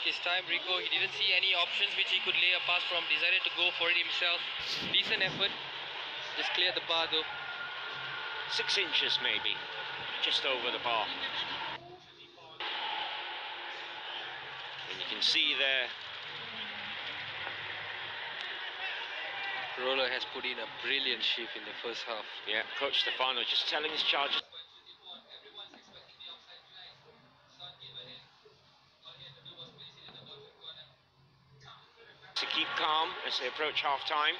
his time, Rico. He didn't see any options which he could lay a pass from. Decided to go for it himself. Decent effort. Just cleared the bar though. 6 inches maybe. Just over the bar. And you can see there. Roller has put in a brilliant shift in the first half. Yeah, Coach Stefano just telling his charges to keep calm as they approach half-time.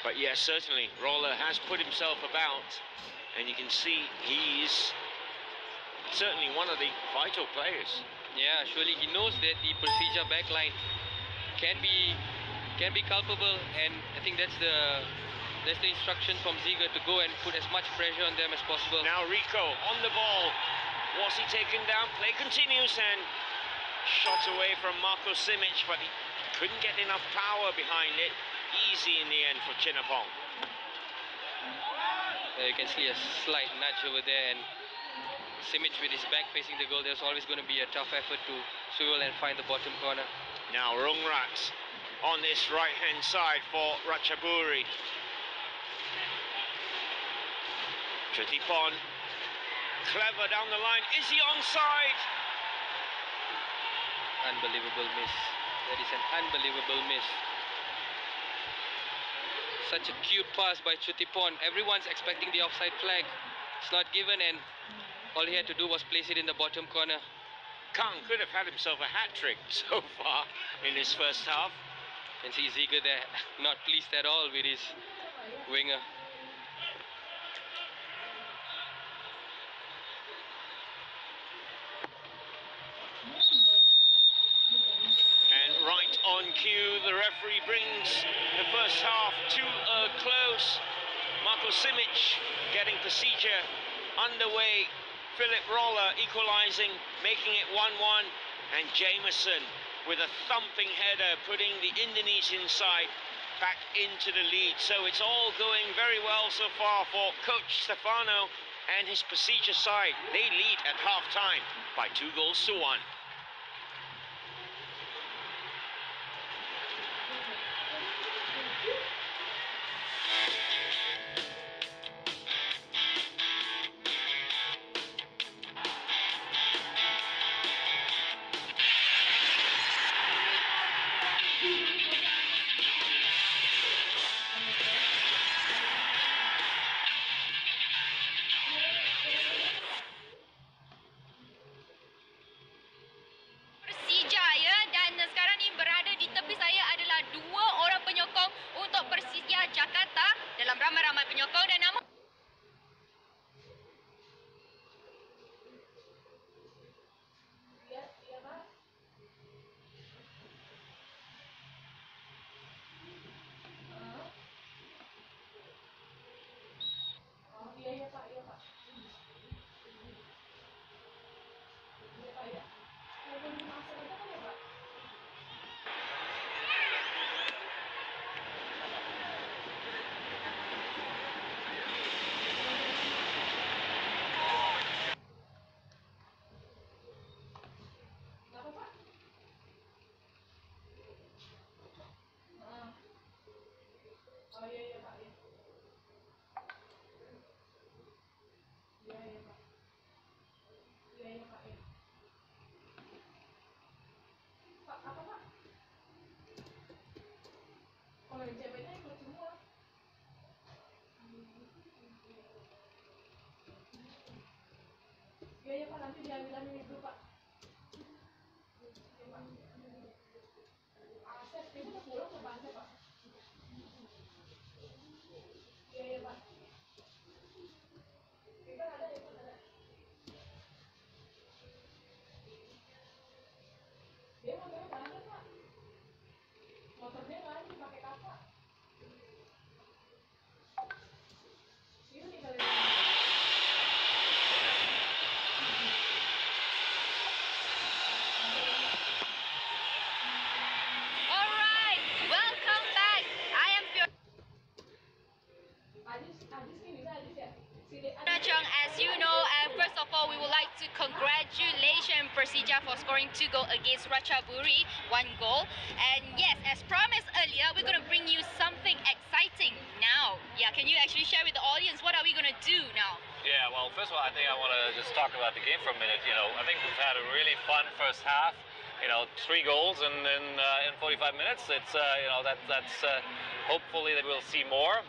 But yes, certainly, Roller has put himself about, and you can see he's certainly one of the vital players. Yeah, surely he knows that the Persija backline can be culpable, and I think that's the instruction from Ziege to go and put as much pressure on them as possible. Now Rico on the ball. Was he taken down? Play continues and shot away from Marco Simic, but he couldn't get enough power behind it. Easy in the end for Chinnapong. You can see a slight nudge over there, and Simic with his back facing the goal. There's always going to be a tough effort to swivel and find the bottom corner. Now Rungrat on this right-hand side for Rachaburi. Chutipon, clever down the line. Is he onside? Unbelievable miss. That is an unbelievable miss. Such a cute pass by Chutipon. Everyone's expecting the offside flag. It's not given, and all he had to do was place it in the bottom corner. Kang could have had himself a hat-trick so far in his first half. And see Ziege there, not pleased at all with his winger. And right on cue, the referee brings the first half to a close. Marco Simic getting Persija underway. Philip Roller equalising, making it 1-1, and Jameson with a thumping header, putting the Indonesian side back into the lead. So it's all going very well so far for Coach Stefano and his Persija side. They lead at half-time by 2-1. Dua orang penyokong untuk Persija Jakarta dalam ramai-ramai penyokong, dan nama Iya Pak, nanti diambilin itu Pak. Akses itu pulang ke pantai Pak. Iya Pak. Kita ada. Dia motornya nggak ada Pak. Motornya nggak ada, pakai kakak. Itu tinggal. As you know, first of all, we would like to congratulate Persija for scoring 2 goals against Rachaburi, 1 goal. And yes, as promised earlier, we're going to bring you something exciting now. Yeah, can you actually share with the audience what are we going to do now? Yeah, well, first of all, I think I want to just talk about the game for a minute. I think we've had a really fun first half. 3 goals in 45 minutes. It's that's hopefully that we'll see more.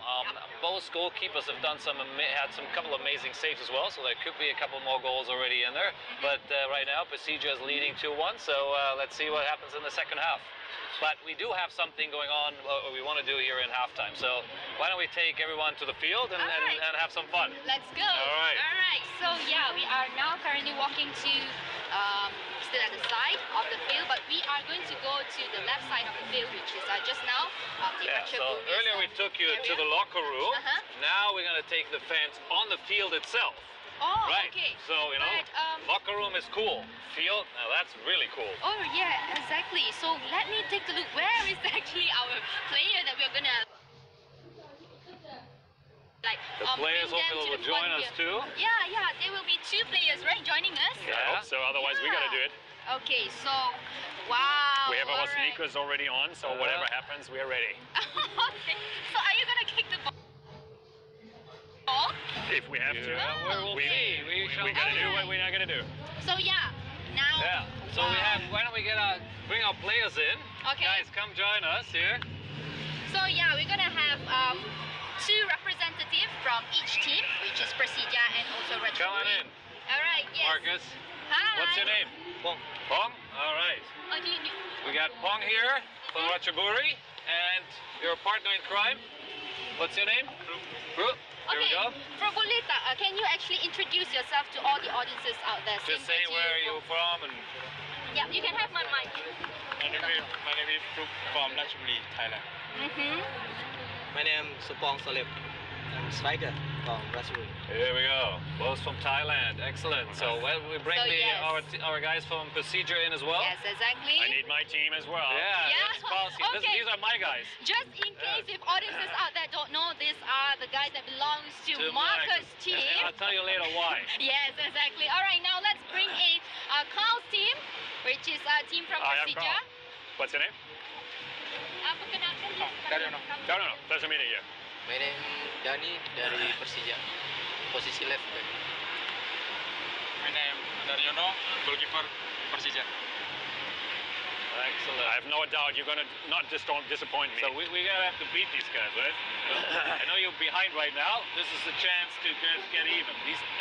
Both goalkeepers have done had some couple of amazing saves as well, so there could be a couple more goals already in there. But right now, Persija is leading 2-1. So let's see what happens in the second half. But we do have something going on we want to do here in halftime. So why don't we take everyone to the field and have some fun? Let's go. All right. All right. So yeah, we are now currently walking to still at the side of the field, but we are going to go to the left side of the field, which is just now the So earlier we took you to the locker room. Now we're going to take the fans on the field itself. Oh, Right. okay. So, locker room is cool. Field, now that's really cool. Oh yeah, exactly. So let me take a look. Where is actually our player that we're gonna The players bring them hopefully to will the join front us here? too. Yeah. There will be 2 players, right, joining us. Yeah. I hope so, otherwise we gotta do it. Okay, so wow. We have our alright. sneakers already on, so whatever happens, we're ready. Okay. So are you gonna kick the ball? If we have to. We'll we, see. we gotta do what we're not gonna do. So yeah, now. Yeah. So why don't we bring our players in? Okay. Guys, come join us here. So yeah, we're gonna have 2 representatives from each team, which is Persija and also Rachaburi. Come on in. All right. Yes. Marcus, Hi. what's your name? Pong. Pong? All right. Oh, do you, We got Pong here from Rachaburi, and your partner in crime. What's your name? Group. Here we okay. go. Proboleta, can you actually introduce yourself to all the audiences out there? Just Same say as where you're from and Yeah, you can have my mic. My name is Frup from Rachaburi, Thailand. My name is Supong Salip. I'm striker from Rachaburi. here we go. Both from Thailand. Excellent. So we bring So, yes. our guys from Persija in as well. Yes, exactly. I need my team as well. Yeah. Yeah, That's policy. okay. These are my guys. Just in case if audiences out there don't know, these are the guys that belongs to Marcus' team. And I'll tell you later why. Yes, exactly. All right, now let's bring in Carl's team, which is a team from Hi, I'm Persija. Carl. What's your name? Perkenalkan diri. Daryono. No. Pleasure meeting you. My name Dani dari Persija. Posisi left back. My name Daryono, goalkeeper Persija. Excellent. I have no doubt you're gonna don't disappoint me. So we gotta have to beat these guys, right? I know you're behind right now. This is a chance to get even.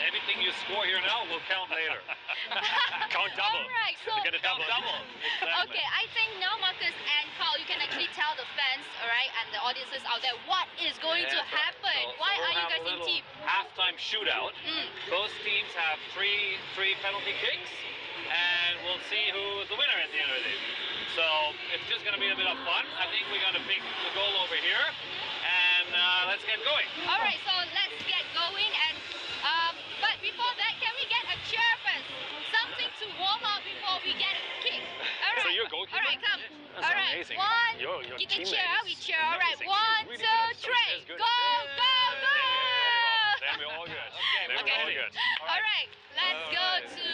Everything you score here now will count later. Count double. All right, so We're gonna double. Exactly. okay, I think now Marcus and Carl, you can actually tell the fans, all right, and the audiences out there what is going to Yeah, happen. so Why we'll are you have guys a in little team? halftime shootout. Both teams have three penalty kicks, and we'll see who's the winner at the end of the day. So it's just going to be a bit of fun. I think we're going to pick the goal over here, and let's get going. All right, so let's get going. And but before that, can we get a cheer first? Something to warm up before we get a kick. All right. So you're a goalkeeper? All right, come. That's all right, amazing. one. Your you can teammate cheer. is We cheer. All right, amazing. one, She's really two, good. So three. she's good. Go, go, go. Then we're all good. Okay, Then okay. we're all good. All right, let's go to.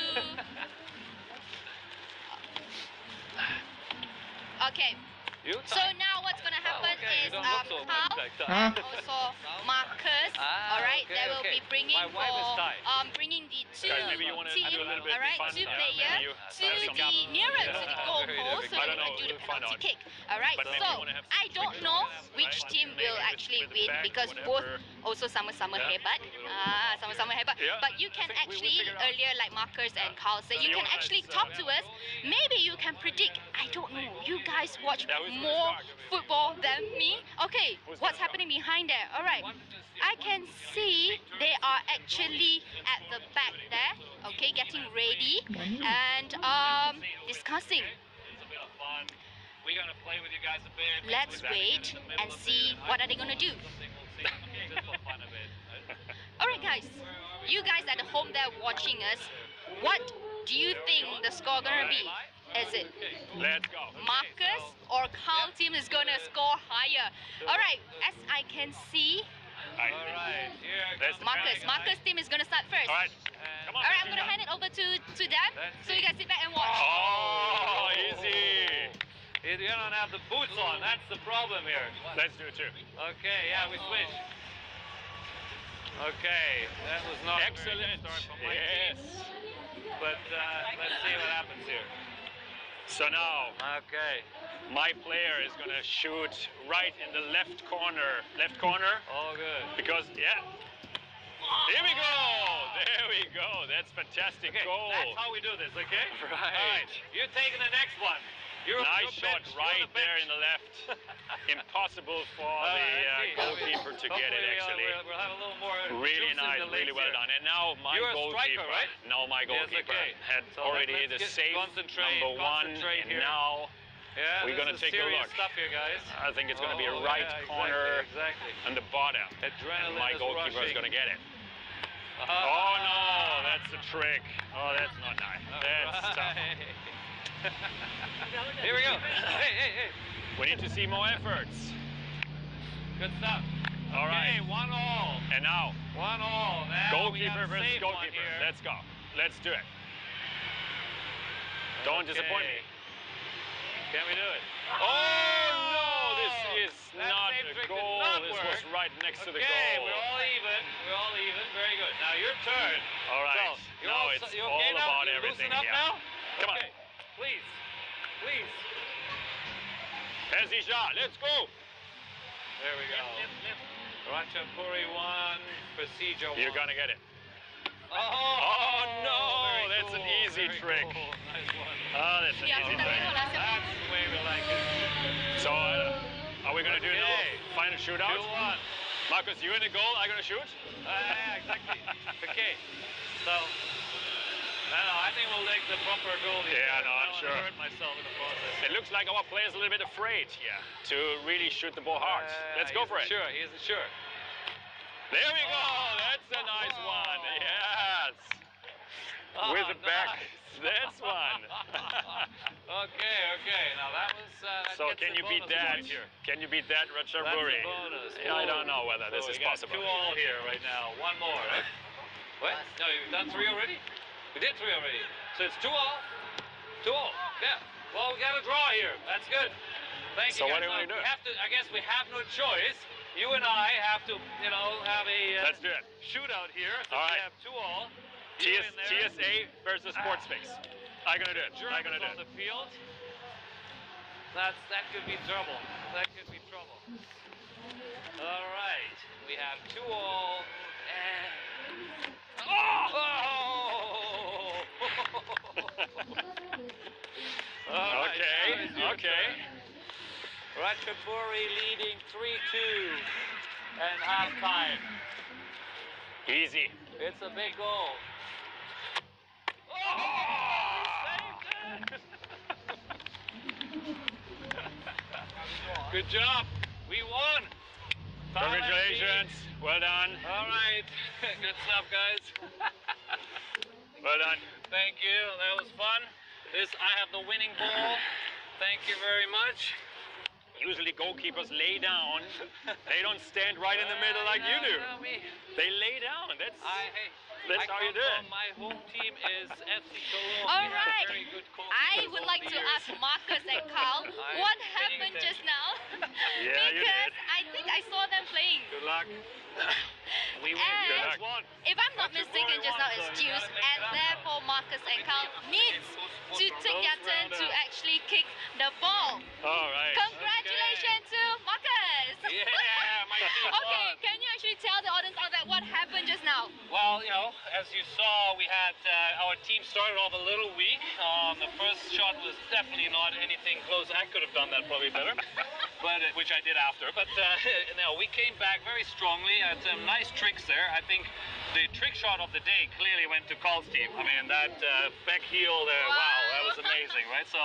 Okay. So now what's gonna happen is Carl, also Marcus, all right, okay, they will okay. be bringing My wife is Thai. bringing the two Guys, maybe you wanna team, do a little bit all right, fun? two Yeah, players maybe you to have some the nearer to the goal Very post so I they don't can know, do the we'll find penalty out. kick. All right, But maybe so you wanna have I don't sprinkles, know right? which team will Maybe actually with the win back, because whatever. both also sama-sama Yeah. hebat. Sama-sama hebat. Yeah, But you I can think we will actually figure it out. earlier, like Marcus and Carl said, So you you can wanna- actually talk to us. Maybe you can predict. I don't know. You guys watch Yeah, who's gonna more start? football than me. Okay, Who's what's gonna happening behind there? All right, I can see they are actually at the back there. Okay, getting ready and discussing. It's a bit of fun. We're gonna play with you guys a bit. Let's wait and see what are they gonna do. Just for fun a bit. All right, guys, you guys at home there watching us, what do you think the score gonna be? Is it Let's go. Marcus or Carl team is gonna score higher? All right, as I can see, All right, here That's the Marcus penalty. team is gonna start first. All right. Come on, All right, I'm Persija. gonna hand it over to Dan, Let's so you see. guys sit back and watch. Oh, easy. You don't have the boots on. That's the problem here. Let's do it too. Okay, yeah, we switch. Okay, that was not a very Excellent. good start from my Yes. team. But let's see what happens here. So now Okay. my player is gonna shoot right in the left corner. Left corner. All good. Because yeah. Here we go. There we go. That's fantastic Okay, goal. that's how we do this, okay? Right. All right, you're taking the next one. You're Nice shot bench, right you're the there bench. in the left. Impossible for All right, the let's see. goalkeeper to get it, Hopefully, actually. We'll have a little more Really juice in nice, the really legs well here. done. And now my You're a goalkeeper, striker, right? now my Yes, goalkeeper okay. had So already let's the just save concentrate number one, here. and now Yeah, we're this gonna is take a serious look. stuff here, guys. I think it's going to be a Oh, right yeah, corner Exactly. on the bottom. Adrenaline And my is goalkeeper is rushing. going to get it. Uh-huh. Oh no, that's a trick. Oh, that's not nice. That's tough. Here we go. Hey. We need to see more efforts. Good stuff. All right. Okay, 1-1. And now, 1-1. Now goalkeeper we have versus saved one goalkeeper. here. Let's go. Let's do it. Don't disappoint me. Can we do it? Oh no, this is That not same a trick did goal. not This work. was right next to the Okay, goal. we're all even. We're all even. Very good. Now your turn. All right. So, you're Now all, it's you all okay now? about You everything. loosen up Yeah. now? Come on. Okay. Please. Please. Persija, let's go. There we go. Rachaburi 1, Persija 1. You're gonna get it. Oh, no, very that's an cool, easy very trick. Cool. Nice one. Oh, that's an Yeah, easy kita trick. tengok lah siapa. That's the way we like it. So, are we gonna do now Okay. final shootout? 2-1. Marcus, you in the goal, I'm gonna shoot? Yeah, exactly. Okay. So, I think we'll take the proper goal here. Yeah, no, I I'm don't sure. wanna hurt myself in the process. It looks like our player's a little bit afraid here to really shoot the ball hard. Let's go for it. Sure, he isn't sure. There we go. That's a nice one. Yes. Oh, With the back. nice. That's one. Okay. Now that was. That So gets can a you beat bonus that? point here. Can you beat that, That's Rachaburi? a bonus. I don't know whether So this we is got possible. 2-2 here right now. One more, right? What? No, you've done 3 already? We did 3 already. So it's 2-2. 2-2. Yeah. Well, we got a draw here. That's good. Thank you. So what guys. do we Now, do? we have to, I guess we have no choice. You and I have to, have a Let's do it. shootout here. So All we right. have 2-2. You in there. TSA versus Sportsfix. I'm gonna do it. I'm gonna do Germans on it. the field. That could be trouble. That could be trouble. All right, we have 2-2. And All right, now is your Okay. turn. Rachaburi leading 3-2 and halftime. Easy. It's a big goal. Good job. We won. Thailand Congratulations. Well done. beat. All right. Good stuff, guys. Well done. Thank you. That was fun. I have the winning ball. Thank you very much. Usually goalkeepers lay down. They don't stand right in the middle like you do. Tell me. They lay down. That's I how you come do it. from, my home team is FC Cologne. All We have right. very good I goalkeepers would over like the to years. ask Marcus and Carl what happened just now. Yeah, you because did. I think I saw them playing. Good luck. We win. And Good luck. Won. if I'm not mistaken, just now it's juice, and therefore Marcus and Carl needs to take their turn to actually kick the ball. All right. Congratulations to Marcus! Yeah, my team Okay, won. can you actually tell the audience out there what happened just now? Well, as you saw, we had our team started off a little weak. The first shot was definitely not anything close. I could have done that probably better, but which I did after. But no, we came back very strongly. Had some nice tricks there. I think the trick shot of the day clearly went to Carl's team. I mean, that back heel there, wow, that was amazing, right? So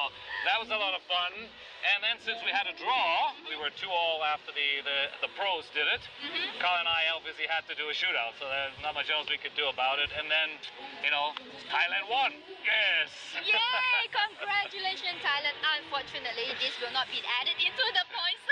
that was a lot of fun. And then since we had a draw, we were 2-2 after the pros did it. Carl and I obviously had to do a shootout, so there's not much else we could do about it. And then, you know, Thailand won. Yes. Yay! Congratulations, Thailand. Unfortunately, this will not be added into the points.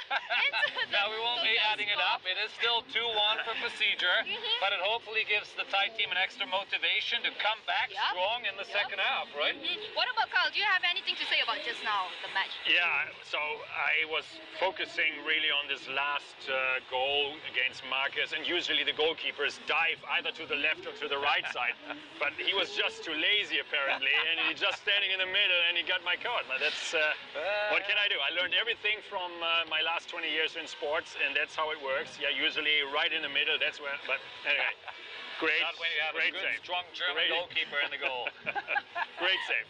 No, we won't be adding it up. It is still 2-1 for Persija, but it hopefully gives the Thai team an extra motivation to come back strong in the second half, right? What about Carl? Do you have anything to say about just now, the match? Yeah, so I was focusing really on this last goal against Marcus, and usually the goalkeepers dive either to the left or to the right side, but he was just too lazy apparently, and he's just standing in the middle, and he got my card. But that's what can I do? I learned everything from my last 20 years in sports, and that's how it works. Yeah, usually right in the middle. That's where. But anyway, great. Not when you have a good, save. strong German goalkeeper in the goal. Great save.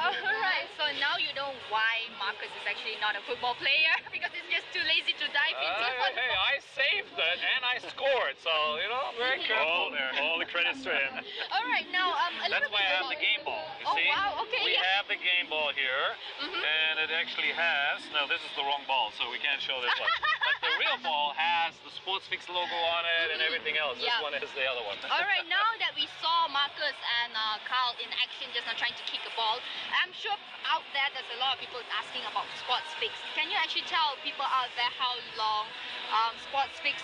Alright, so now you know why Marcus is actually not a football player, because he's just too lazy to dive into football. Hey, I saved it and I scored, so you know, I'm very careful there. All the credits to him. Alright, now a That's little why bit I have about... the game ball. You Oh see? wow, okay, We yeah. have the game ball here, and it actually has. No, this is the wrong ball, so we can't show this one. But the real ball has the Sportsfix logo on it and everything else. This one is the other one. Alright, now that we saw Marcus and Carl in action just now trying to kick a ball, I'm sure out there there's a lot of people asking about Sportsfix. Can you actually tell people out there how long Sportsfix,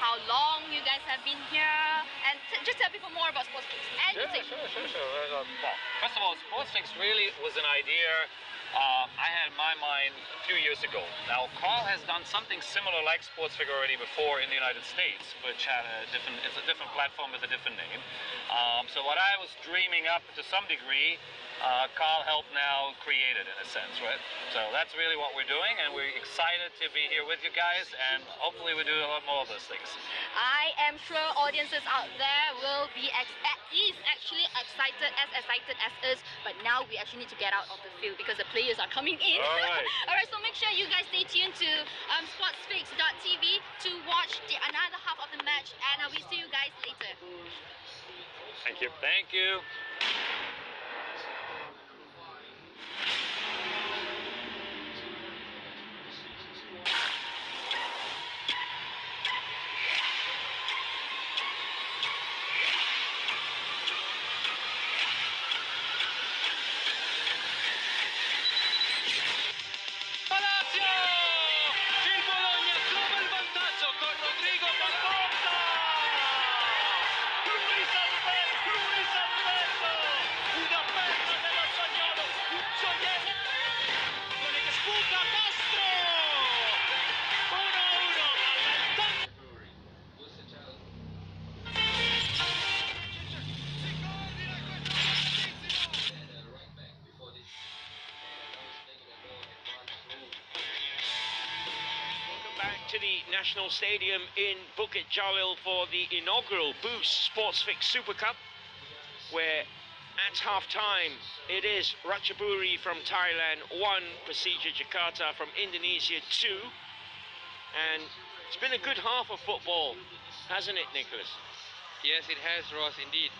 how long you guys have been here, and just tell people more about Sportsfix. Anything. Sure. Well, first of all, Sportsfix really was an idea I had in my mind a few years ago. Now, Carl has done something similar like Sportsfix already before in the United States, which had it's a different platform with a different name. So what I was dreaming up to some degree, Carl helped now create it in a sense, right? So that's really what we're doing, and we're excited to be here with you guys, and hopefully we do a lot more of those things. I am sure audiences out there will be actually excited as us, but now we actually need to get out of the field because the players are coming in. Alright, so make sure you guys stay tuned to sportsfix.tv to watch another half of the match, and we'll see you guys later. Thank you. Thank you. To the National Stadium in Bukit Jalil for the inaugural Boost Sportsfix Super Cup, where at half-time it is Rachaburi from Thailand 1, Persija Jakarta from Indonesia 2, and it's been a good half of football, hasn't it, Nicholas? Yes, it has, Ross, indeed.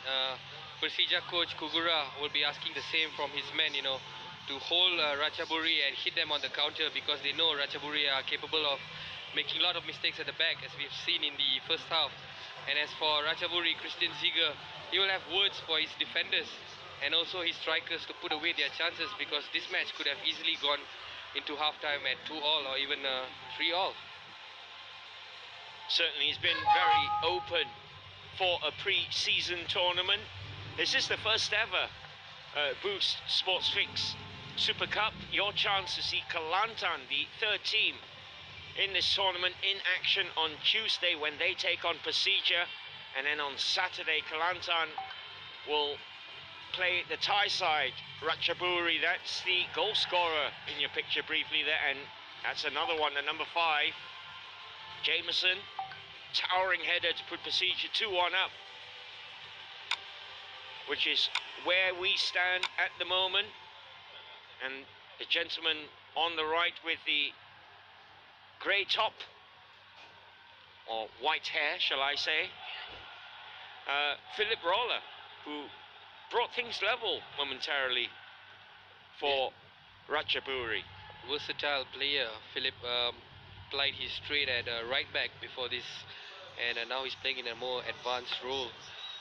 Persija coach Kugura will be asking the same from his men, you know, to hold Rachaburi and hit them on the counter, because they know Rachaburi are capable of making a lot of mistakes at the back, as we've seen in the first half. And as for Rachaburi, Christian Ziege, he will have words for his defenders and also his strikers to put away their chances, because this match could have easily gone into halftime at 2-2 or even 3-3. Certainly he's been very open for a pre-season tournament. This is the first ever Boost Sportsfix Super Cup. Your chance to see Kelantan, the third team in this tournament, in action on Tuesday when they take on Persija, and then on Saturday Kelantan will play the Thai side. Rachaburi, that's the goal scorer in your picture briefly there, and that's another one, the number 5, Jameson, towering header to put Persija 2-1 up, which is where we stand at the moment. And the gentleman on the right with the grey top, or white hair, shall I say, Philip Roller, who brought things level momentarily for Rachaburi. Versatile player. Philip plied his straight at right back before this, and now he's playing in a more advanced role.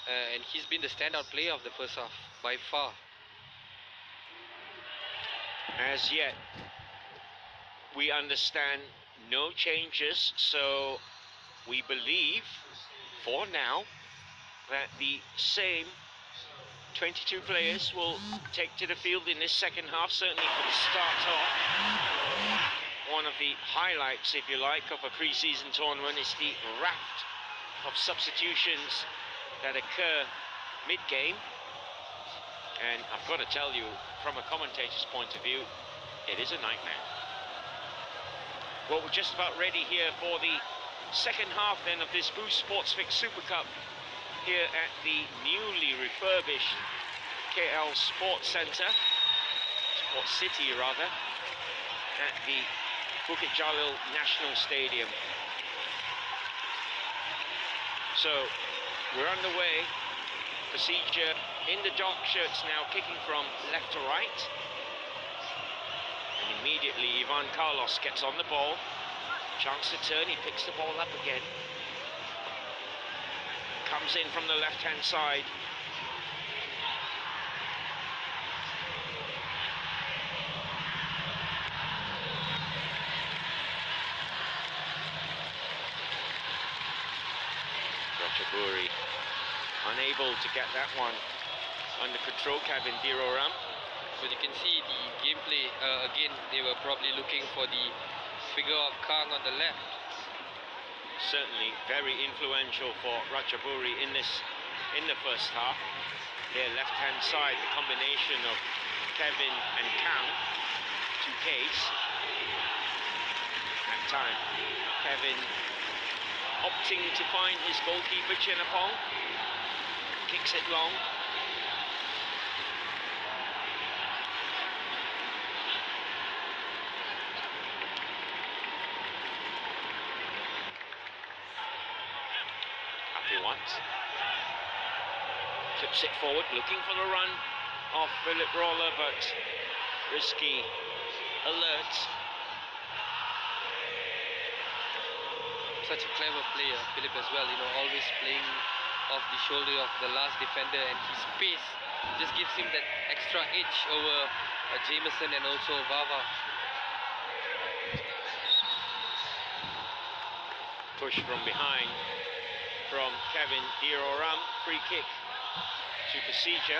And he's been the standout player of the first half by far. As yet, we understand no changes, so we believe, for now, that the same 22 players will take to the field in this second half, certainly for the start off. One of the highlights, if you like, of a pre-season tournament is the raft of substitutions that occur mid-game. And I've got to tell you, from a commentator's point of view, it is a nightmare. Well, we're just about ready here for the second half then of this Boost Sports Fix Super Cup here at the newly refurbished KL Sports Centre, Sports City rather, at the Bukit Jalil National Stadium. So we're underway. Persija in the dark shirts now, kicking from left to right. And immediately Ivan Carlos gets on the ball. Chance to turn, he picks the ball up again. Comes in from the left-hand side. Rachaburi unable to get that one under control. Kevin Diroram. But you can see the gameplay, again, they were probably looking for the figure of Kang on the left. Certainly very influential for Rachaburi in the first half. Their left-hand side, the combination of Kevin and Kang, two Ks. At time, Kevin opting to find his goalkeeper Chinapong, kicks it long. Flips it forward, looking for the run of Philip Roller, but risky alert. Such a clever player, Philip, as well, you know, always playing off the shoulder of the last defender, and his pace just gives him that extra edge over Jameson and also Vava. Push from behind from Kevin Diroram, free kick to Persija.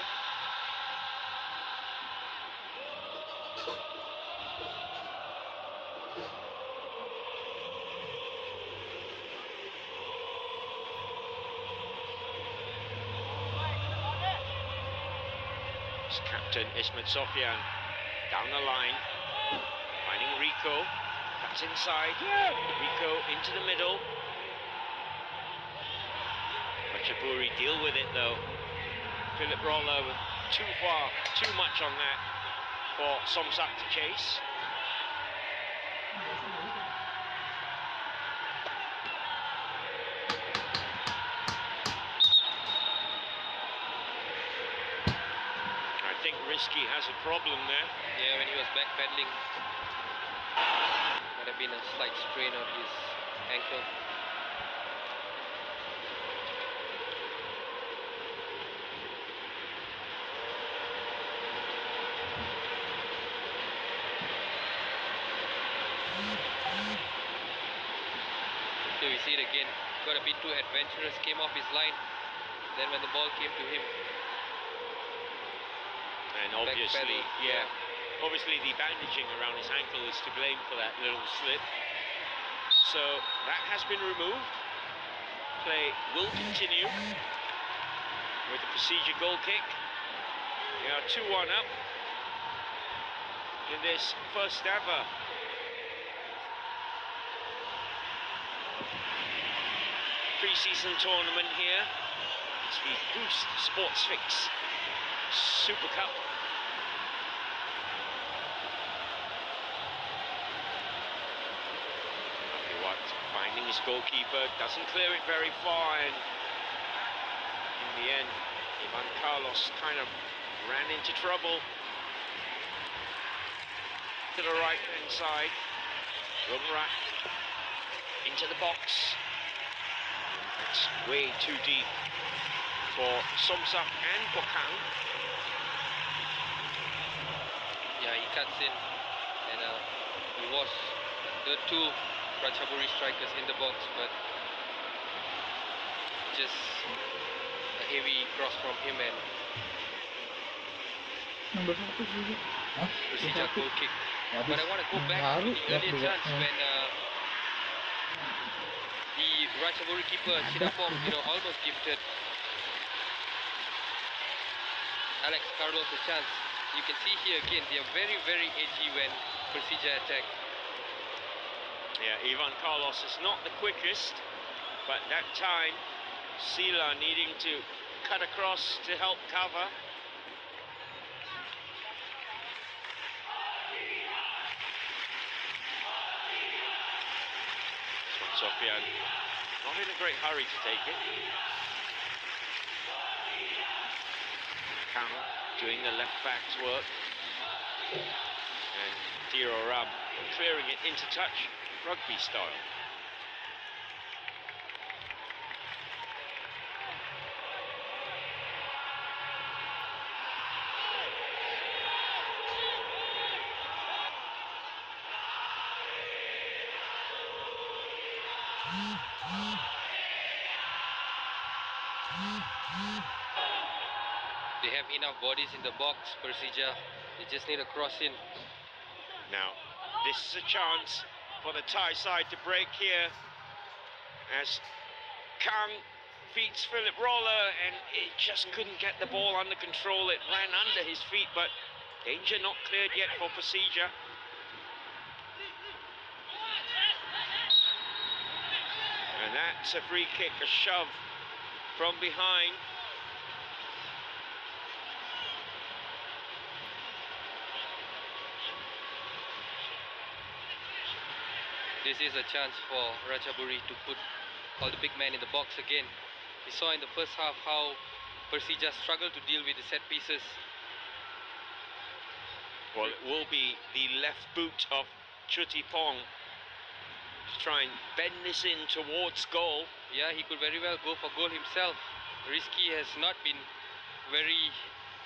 It's captain Ismet Sofyan down the line, finding Rico, cuts inside, Rico into the middle. Rachaburi deal with it though. Philip Roller too far, too much on that for Somsak to chase. I think Risky has a problem there. Yeah, when he was backpedaling, might have been a slight strain on his ankle. Here we see it again. Got a bit too adventurous, came off his line. Then when the ball came to him, and obviously, obviously the bandaging around his ankle is to blame for that little slip. So that has been removed. Play will continue with the Persija goal kick. They are 2-1 up in this first ever pre-season tournament here. It's the Boost Sports Fix Super Cup. Finding his goalkeeper, doesn't clear it very far, and in the end, Ivan Carlos kind of ran into trouble. to the right hand side. Rumrat into the box. That's way too deep for Somsak and for Kang. Yeah, he cuts in, and he was the two Rachaburi strikers in the box, but just a heavy cross from him and Nomor 1 sih. Hah? Persija goal kick. Habis. But I want to go back to the earlier chance when the Rachaburi keeper Sinapong, almost gifted Alex Carlos a chance. You can see here again, they are very, very edgy when Persija attack. Yeah, Ivan Carlos is not the quickest, but that time Sila needing to cut across to help cover. Sofian not in a great hurry to take it. Kang doing the left back's work. And Diro Ram clearing it into touch, rugby style. They have enough bodies in the box, Persija. They just need a cross in. Now, this is a chance for the Thai side to break here as Kang feeds Philip Roller and it just couldn't get the ball under control. It ran under his feet, but danger not cleared yet for Persija. And that's a free kick, a shove from behind. This is a chance for Rachaburi to put all the big men in the box again. We saw in the first half how Persija struggled to deal with the set pieces. Well, it will be the left boot of Chuti-Pong to try and bend this in towards goal. Yeah, he could very well go for goal himself. Rizky has not been very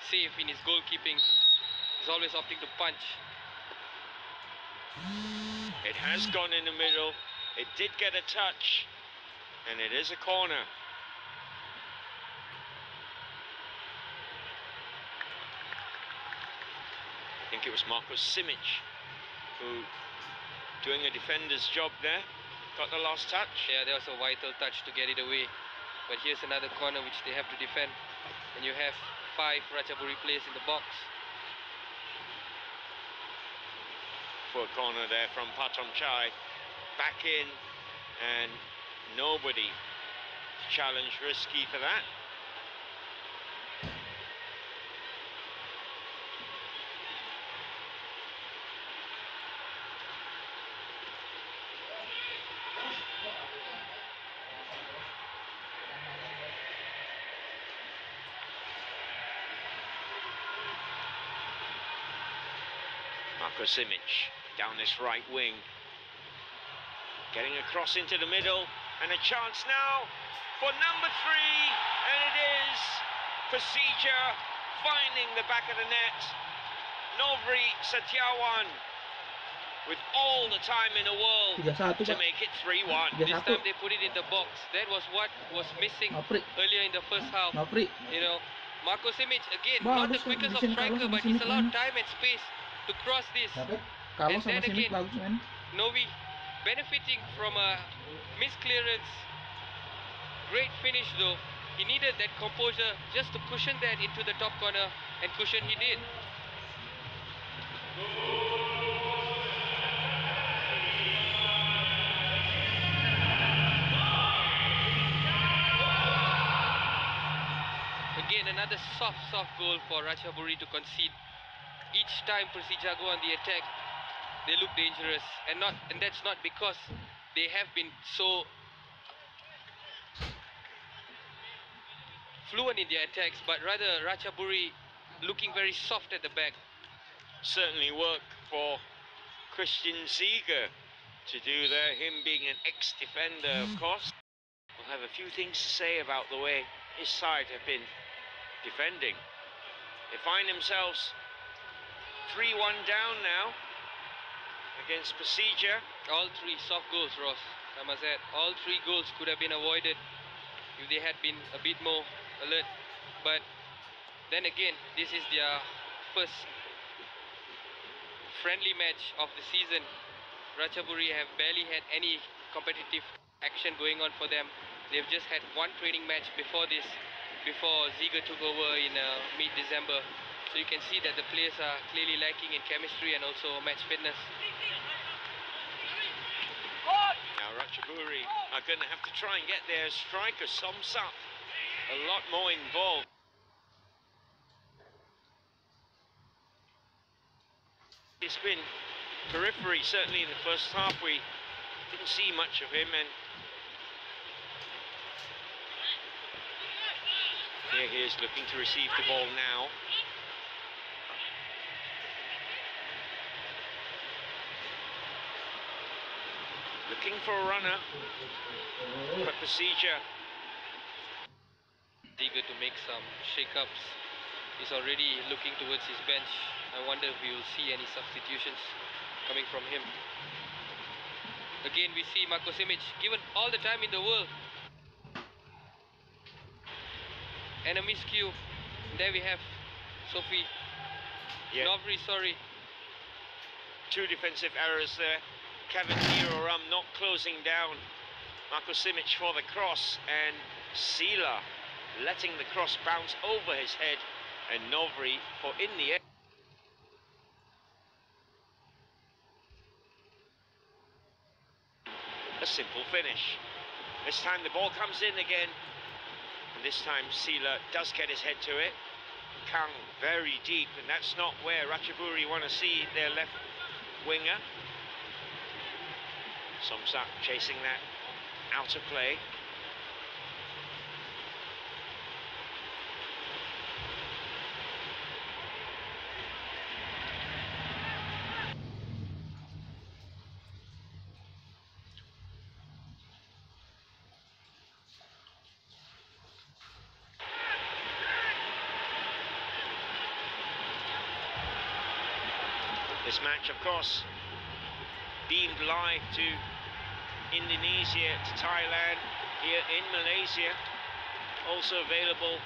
safe in his goalkeeping. He's always opting to punch. It has gone in the middle. It did get a touch, and it is a corner. I think it was Marcos Simic who, doing a defender's job there, got the last touch. Yeah, there was a vital touch to get it away. But here's another corner which they have to defend. And you have 5 Rachaburi players in the box. Foot corner there from Patom Chai. Back in, and nobody challenged Risky for that. Marcos Simic down this right wing, getting across into the middle, and a chance now for number 3, and it is Persija finding the back of the net. Novri Setiawan with all the time in the world 3-1, to make it 3-1. This time they put it in the box. That was what was missing earlier in the first half. You know, Marco Simic again, not the quickest of striker, but he's allowed time and space to cross this. And then again, Novi benefiting from a misclearance. Great finish though. He needed that composure just to cushion that into the top corner, and cushion he did. Again, another soft goal for Rachaburi to concede. Each time Persija go on the attack, they look dangerous, and that's not because they have been so fluent in their attacks, but rather Rachaburi looking very soft at the back. Certainly work for Christian Ziege to do there, him being an ex-defender, of course. We'll have a few things to say about the way his side have been defending. They find themselves 3-1 down now against Persija. All three soft goals, Ross. I must add, all three goals could have been avoided if they had been a bit more alert. But then again, this is their first friendly match of the season. Rachaburi have barely had any competitive action going on for them. They've just had one training match before this, before Ziege took over in mid-December. So you can see that the players are clearly lacking in chemistry and also match fitness. Now Rachaburi are going to have to try and get their striker Somsa a lot more involved. It's been periphery, certainly in the first half. We didn't see much of him, and here he is looking to receive the ball now. Looking for a runner for Persija. Eager to make some shake-ups. He's already looking towards his bench. I wonder if we will see any substitutions coming from him. Again, we see Marko Simic given all the time in the world. And a miscue. There we have Sophie. Novri, sorry. Two defensive errors there. Kevin Ram not closing down Marko Simic for the cross, and Sila letting the cross bounce over his head, and Novri for in the air. A simple finish. This time the ball comes in again, and this time Sila does get his head to it. Kang very deep, and that's not where Rachaburi want to see their left winger. Somsa chasing that out of play. This match, of course, beamed live to Indonesia, to Thailand, here in Malaysia. Also available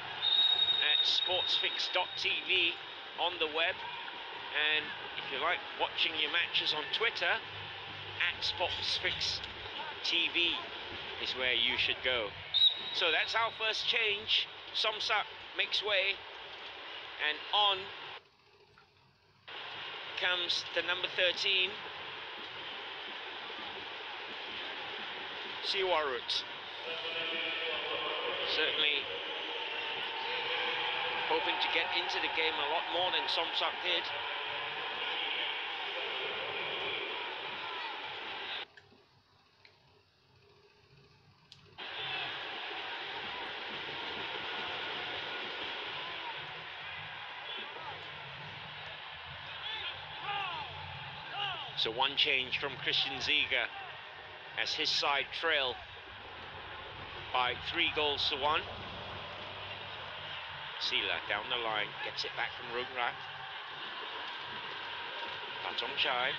at sportsfix.tv on the web. And if you like watching your matches on Twitter, at sportsfix.tv is where you should go. So that's our first change. Somsa makes way, and on comes the number 13, Siwarut. Certainly hoping to get into the game a lot more than Somsak did. So one change from Christian Ziege as his side trail by 3-1. Sila down the line, gets it back from Rungrat. Patong Chai.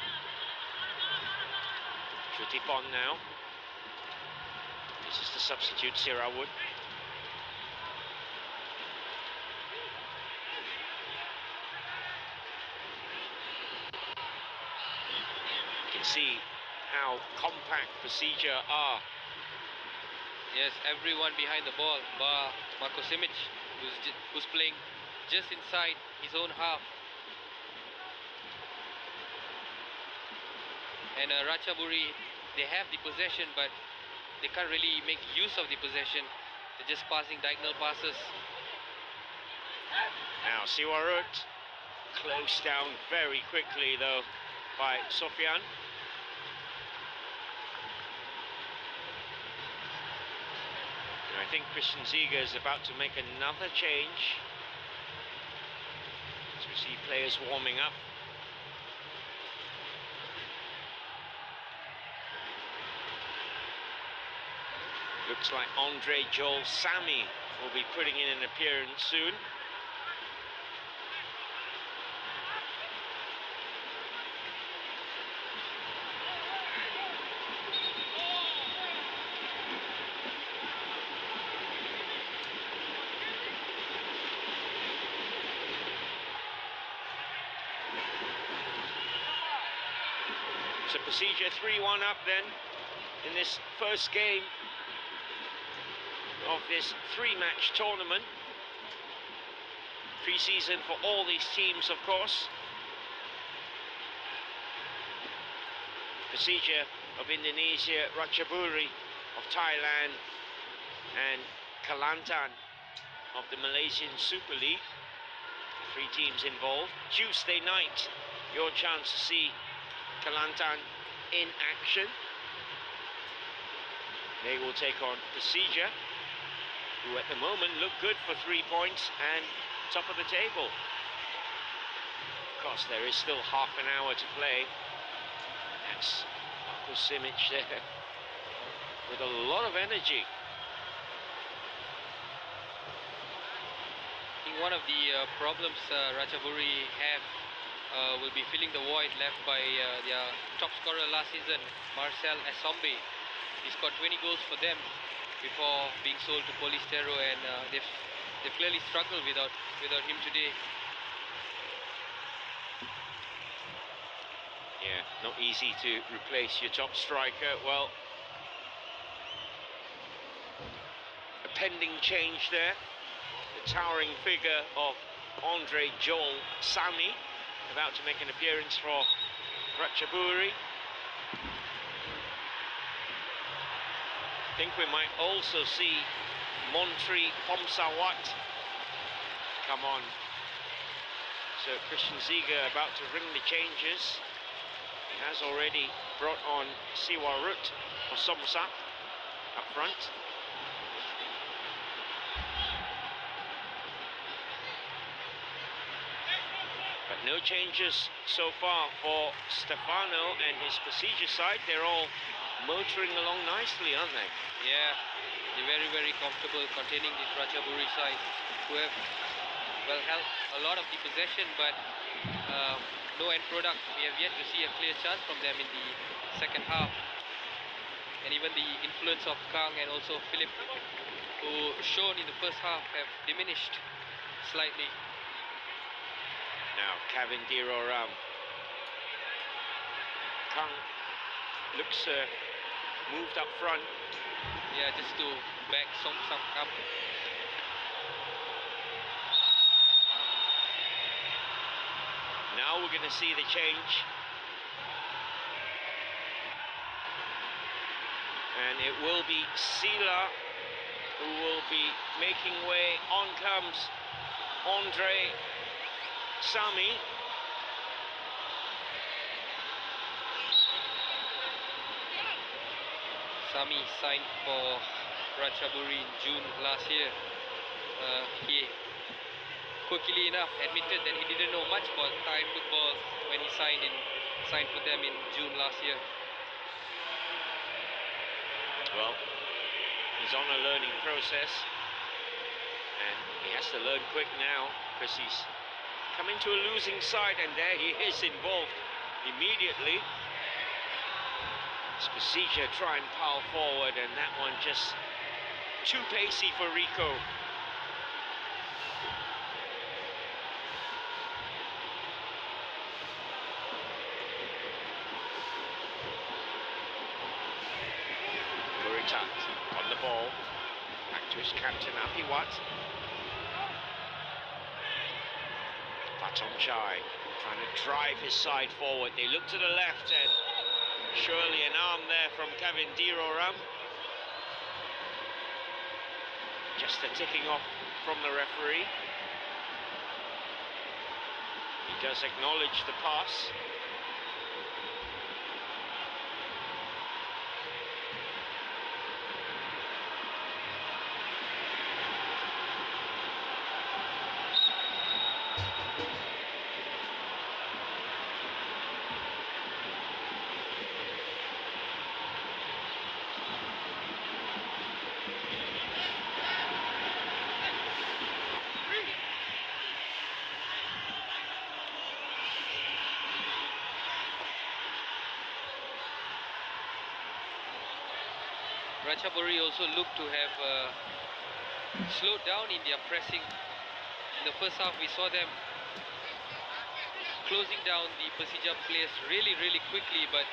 Chutipon now. This is the substitute, Sirawut. See how compact Persija are. Yes, everyone behind the ball, bar Marko Simic, who's playing just inside his own half. And Rachaburi, they have the possession, but they can't really make use of the possession. They're just passing diagonal passes. Now Siwarut, closed down very quickly though by Sofian. I think Christian Ziege is about to make another change as we see players warming up. Looks like Andre Joel Sami will be putting in an appearance soon. So Persija 3-1 up then in this first game of this three-match tournament. Pre-season for all these teams, of course. Persija of Indonesia, Rachaburi of Thailand, and Kelantan of the Malaysian Super League. 3 teams involved. Tuesday night, your chance to see Kelantan in action. They will take on Persija, who at the moment look good for 3 points and top of the table. Of course, there is still half an hour to play. That's Marco Simic there with a lot of energy. I think one of the problems Rachaburi have will be filling the void left by their top scorer last season, Marcel Assombe. He scored 20 goals for them before being sold to Polistero, and they've clearly struggled without him today. Yeah, not easy to replace your top striker. Well, a pending change there. The towering figure of Andre Joel Sami about to make an appearance for Rachaburi. I think we might also see Montri Pomsawat come on. So Christian Ziege about to ring the changes. He has already brought on Siwarut Osomsa up front. But no changes so far for Stefano and his Persija side. They're all motoring along nicely, aren't they? Yeah, they're very, very comfortable containing this Rachaburi side, who have, well, held a lot of the possession, but no end product. We have yet to see a clear chance from them in the second half. And even the influence of Kang and also Philip, who shown in the first half, have diminished slightly. Now, Kavindiro Ram. Kang looks moved up front. Yeah, just to back some up. Now we're going to see the change. And it will be Sila who will be making way. On comes Andre Sami. Sami signed for Rachaburi in June last year. He quickly enough admitted that he didn't know much about Thai football when he signed for them in June last year. Well, he's on a learning process, and he has to learn quick now because he's coming to a losing side, and there he is involved immediately. Persija try and pile forward, and that one just too pacey for Rico. Muritat on the ball, back to his captain Apiwat. Patomchai trying to drive his side forward. They look to the left, and surely an arm there from Kavindiro Ram. Just a ticking off from the referee. He does acknowledge the pass. Rachaburi also looked to have slowed down in their pressing. In the first half, we saw them closing down the Persija players really quickly, but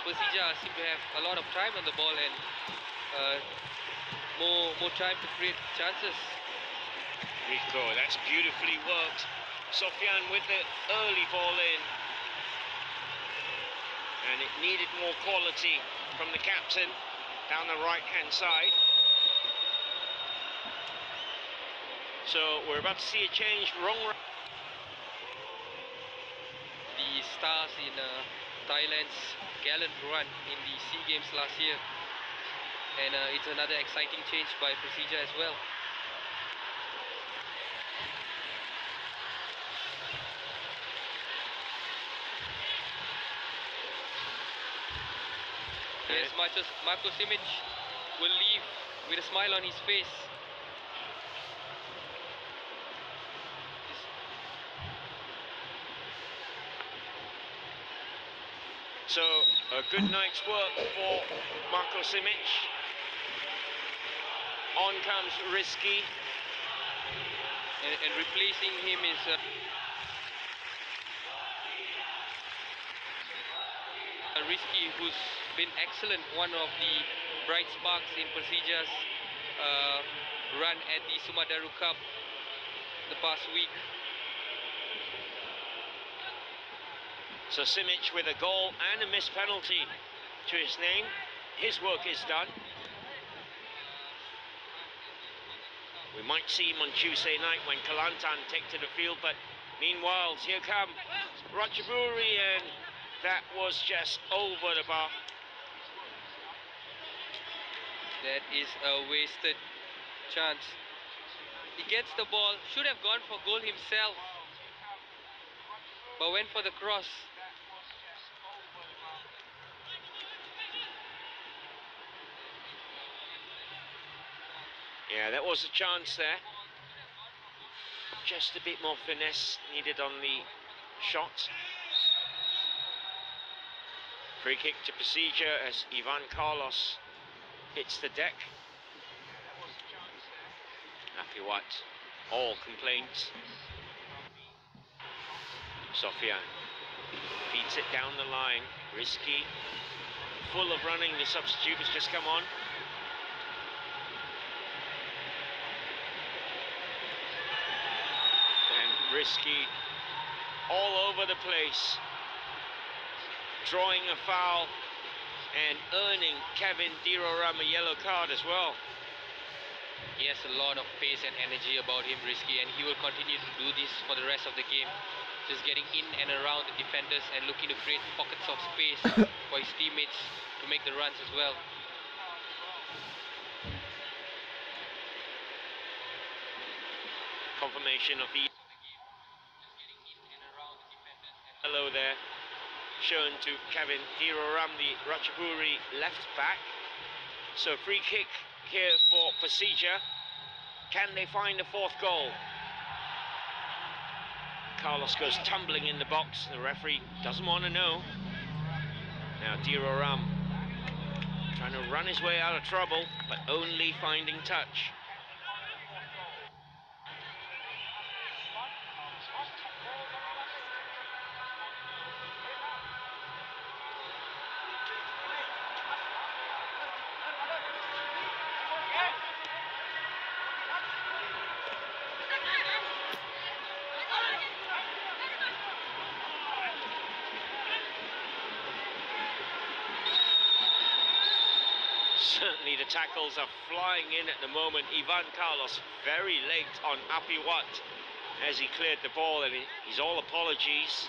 Persija seem to have a lot of time on the ball and more time to create chances. Rico, that's beautifully worked. Sofian with the early ball in. And it needed more quality from the captain down the right-hand side. So we're about to see a change. The stars in Thailand's gallant run in the SEA Games last year. And it's another exciting change by Persija as well. Yes, Marco Simic will leave with a smile on his face. So a good night's work for Marco Simic. On comes Risky. And replacing him is Risky, who's been excellent, one of the bright sparks in Persija's run at the Sumadaru Cup the past week. So Simic with a goal and a missed penalty to his name. His work is done. We might see him on Tuesday night when Kelantan take to the field, but meanwhile, here come Rachaburi, and that was just over the bar. That is a wasted chance. He gets the ball, should have gone for goal himself, but went for the cross. Yeah, that was a chance there. Just a bit more finesse needed on the shot. Free kick to Persija as Ivan Carlos hits the deck. Apiwat, all complaints. Sofian feeds it down the line. Risky, full of running. The substitute has just come on. And Risky all over the place, drawing a foul and earning Kevin Diroram a yellow card as well. He has a lot of pace and energy about him, Risky, and he will continue to do this for the rest of the game. Just getting in and around the defenders and looking to create pockets of space for his teammates to make the runs as well. Confirmation of the yellow there, shown to Kevin Diroram, the Rachaburi left back. So free kick here for Persija. Can they find a fourth goal? Carlos goes tumbling in the box. The referee doesn't want to know. Now Diroram trying to run his way out of trouble, but only finding touch. Certainly the tackles are flying in at the moment. Ivan Carlos very late on Apiwat as he cleared the ball, and he's all apologies.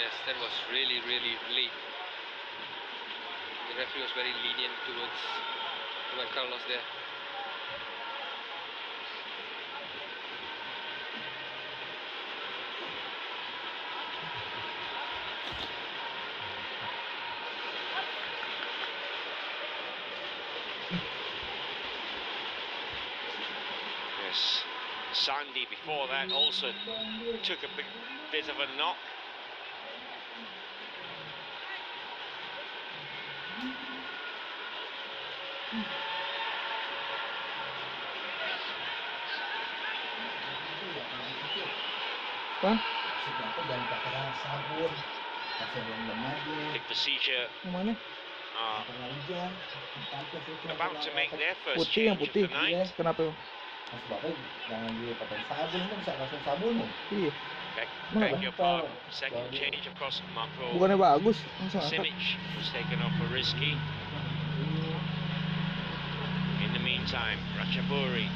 Yes, that was really late. The referee was very lenient towards Ivan Carlos there. Yes, Sandy before that also took a bit of a knock. Apa? I think Persija Yang mana? are about to make their first Putih, yang change of putih. the night. Kenapa? Iya. Beg your pardon. Second change, of course, Marco Bukannya bagus? Masa ngangkat? Simic was taken off for Rizky. In the meantime, Rachaburi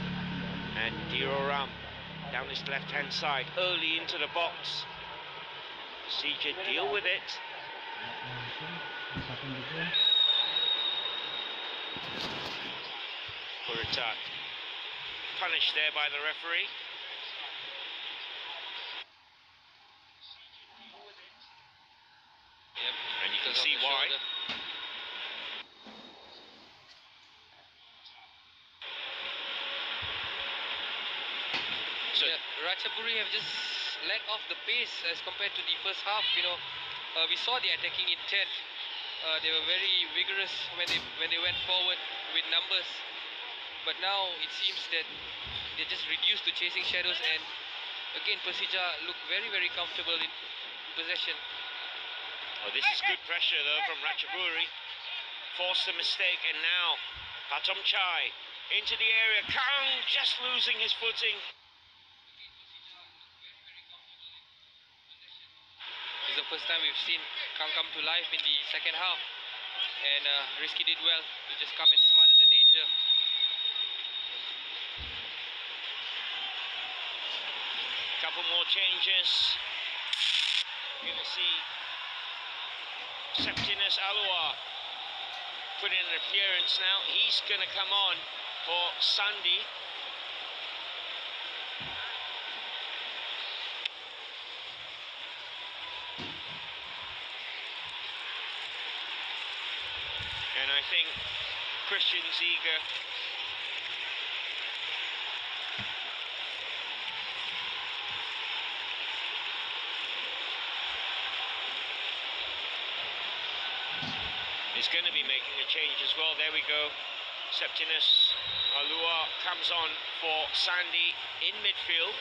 and Diroram down his left-hand side, early into the box. Persija deal with it. Kuritat punished there by the referee. Yep. And you can Because of see the why. shoulder. So Yeah, Rachaburi have just lack off the pace as compared to the first half. You know, we saw the attacking intent. They were very vigorous when they went forward with numbers. But now it seems that they just reduced to chasing shadows, and again Persija look very, very comfortable in possession. oh, this is good pressure though from Rachaburi. Forced a mistake, and now Patom Chai into the area. Kang just losing his footing. This is the first time we've seen Kang come to life in the second half, and Rizky did well to just come and smother the danger. Couple more changes. You're going to see Septinus Alua put in an appearance now. He's going to come on for Sandi. And I think Christian Ziege is going to be making a change as well. There we go. Septinus Alua comes on for Sandi in midfield.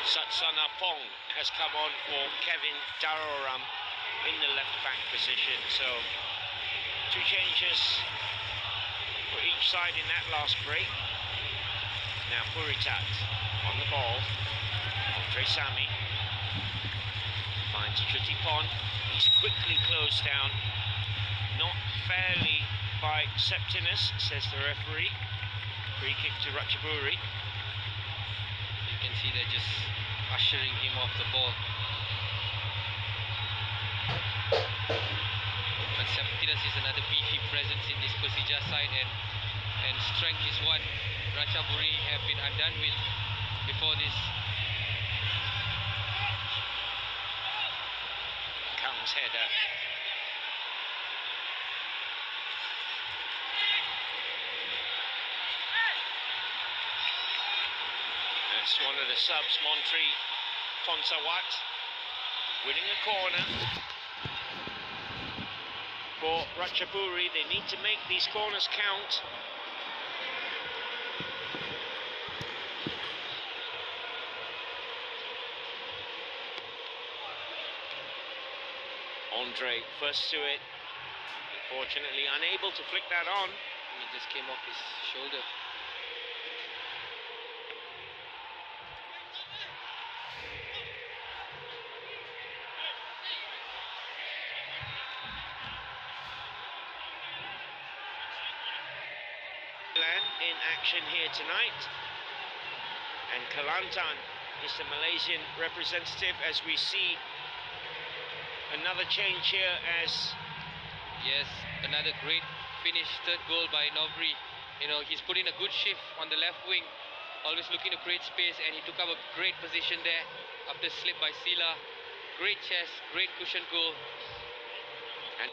Satsana Pong has come on for Kevin Daroram in the left back position. So 2 changes for each side in that last break. Now Kuritat on the ball. Andre Sami finds Chutipon. He's quickly closed down. Not fairly by Septinus, says the referee. Free kick to Rachaburi. You can see they're just ushering him off the ball. But Septinus is another beefy presence in this Persija side, and strength is what Rachaburi have been undone with before this. Kang's header. That's one of the subs, Montri Tonsawat, winning a corner for Rachaburi. They need to make these corners count. Andre first to it, unfortunately unable to flick that on. He just came off his shoulder. In action here tonight, and Kelantan is the Malaysian representative, as we see another change here as Yes, another great finish, third goal by Novri. You know, he's put in a good shift on the left wing, always looking to create space, and he took up a great position there after slip by Sila. Great chest, great cushion goal. And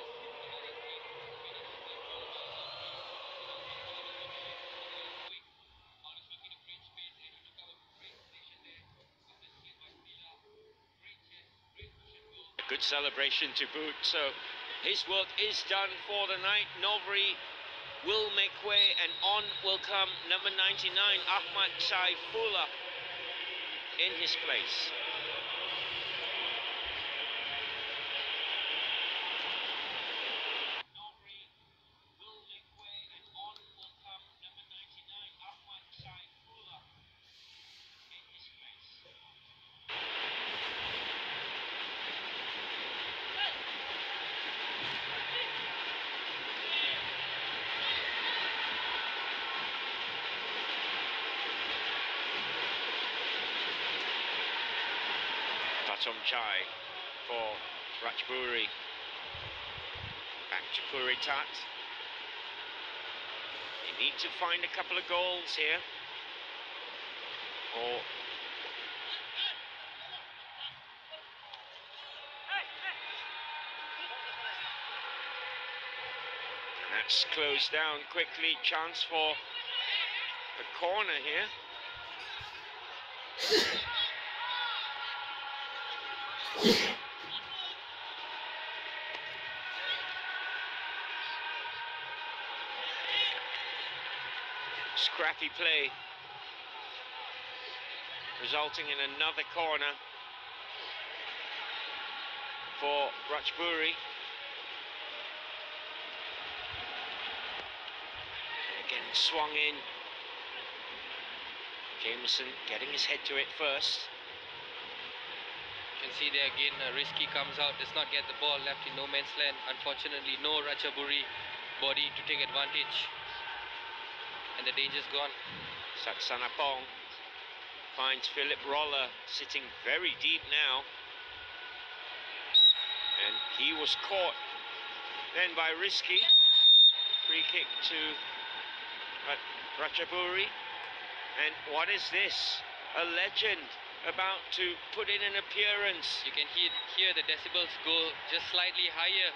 a good celebration to boot. So his work is done for the night. Novri will make way, and on will come number 99, Ahmad Saifullah, in his place. Chai for Rachaburi. Back to Puritat. They need to find a couple of goals here. And that's closed down quickly. Chance for a corner here. Scrappy play, resulting in another corner for Rachaburi. And again swung in. Jameson getting his head to it first. You can see there again, Risky comes out, does not get the ball, left in no man's land. Unfortunately, no Rachaburi body to take advantage. And the danger's gone. Satsanapong finds Philip Roller sitting very deep now. And he was caught then by Risky. Free kick to Rachaburi. And what is this? A legend about to put in an appearance. You can hear the decibels go just slightly higher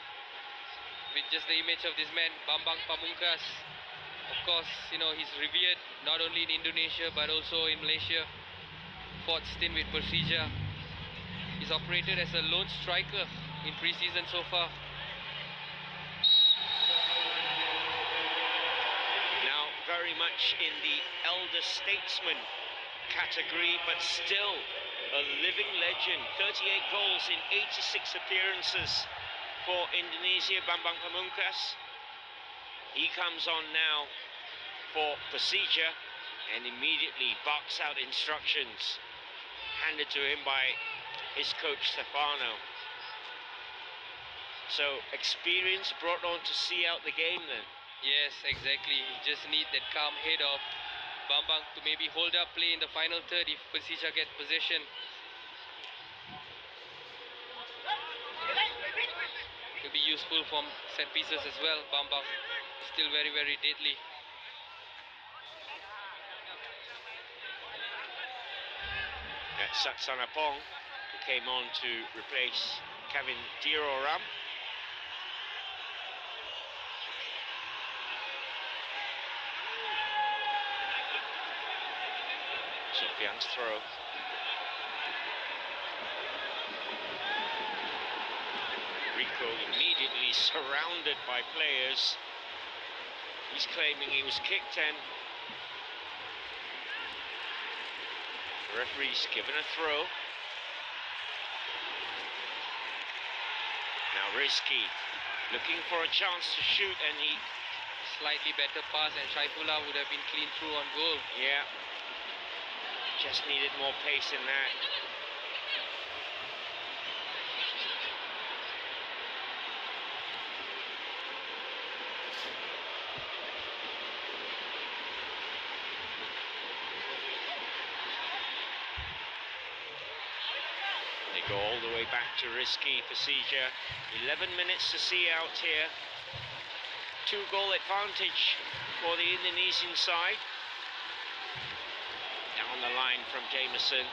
with just the image of this man, Bambang Pamungkas. Of course, you know, he's revered not only in Indonesia but also in Malaysia. Fourth stint with Persija. He's operated as a lone striker in pre-season so far. Now very much in the elder statesman category, but still a living legend. 38 goals in 86 appearances for Indonesia, Bambang Pamungkas. He comes on now for Persija and immediately barks out instructions handed to him by his coach Stefano. So experience brought on to see out the game then. Yes, exactly. You just need that calm head of Bambang to maybe hold up play in the final third if Persija get possession. Could be useful from set pieces as well. Bambang still very, very deadly. That's Satsanapong, who came on to replace Kevin Diroram. Sofian's throw. Rico immediately surrounded by players. He's claiming he was kicked and the referee's given a throw. Now Risky looking for a chance to shoot, and he Slightly better pass and Saifullah would have been clean through on goal. yeah, just needed more pace in that. They go all the way back to Risky. Persija, 11 minutes to see out here. 2-goal advantage for the Indonesian side. Down the line from Jameson.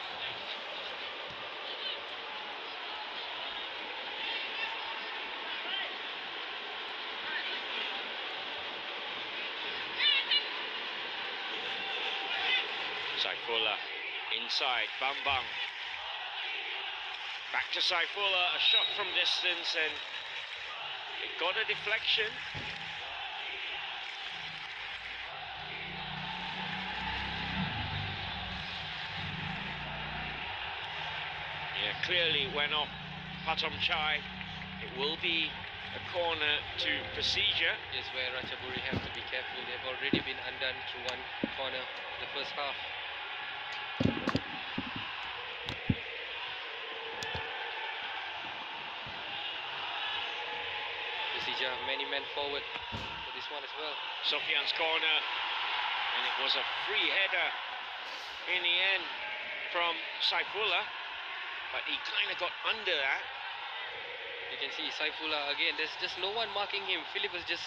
Saifullah inside, Bambang. Back to Saifullah, a shot from distance, and it got a deflection. Yeah, clearly went off Patom Chai. It will be a corner to Persija. Is where Rachaburi have to be careful. They've already been undone through one corner the first half. Persija, many men forward for this one as well. Sofian's corner, and it was a free header in the end from Saifullah, but he kind of got under that. You can see Saifullah again, there's just no one marking him. Philip was just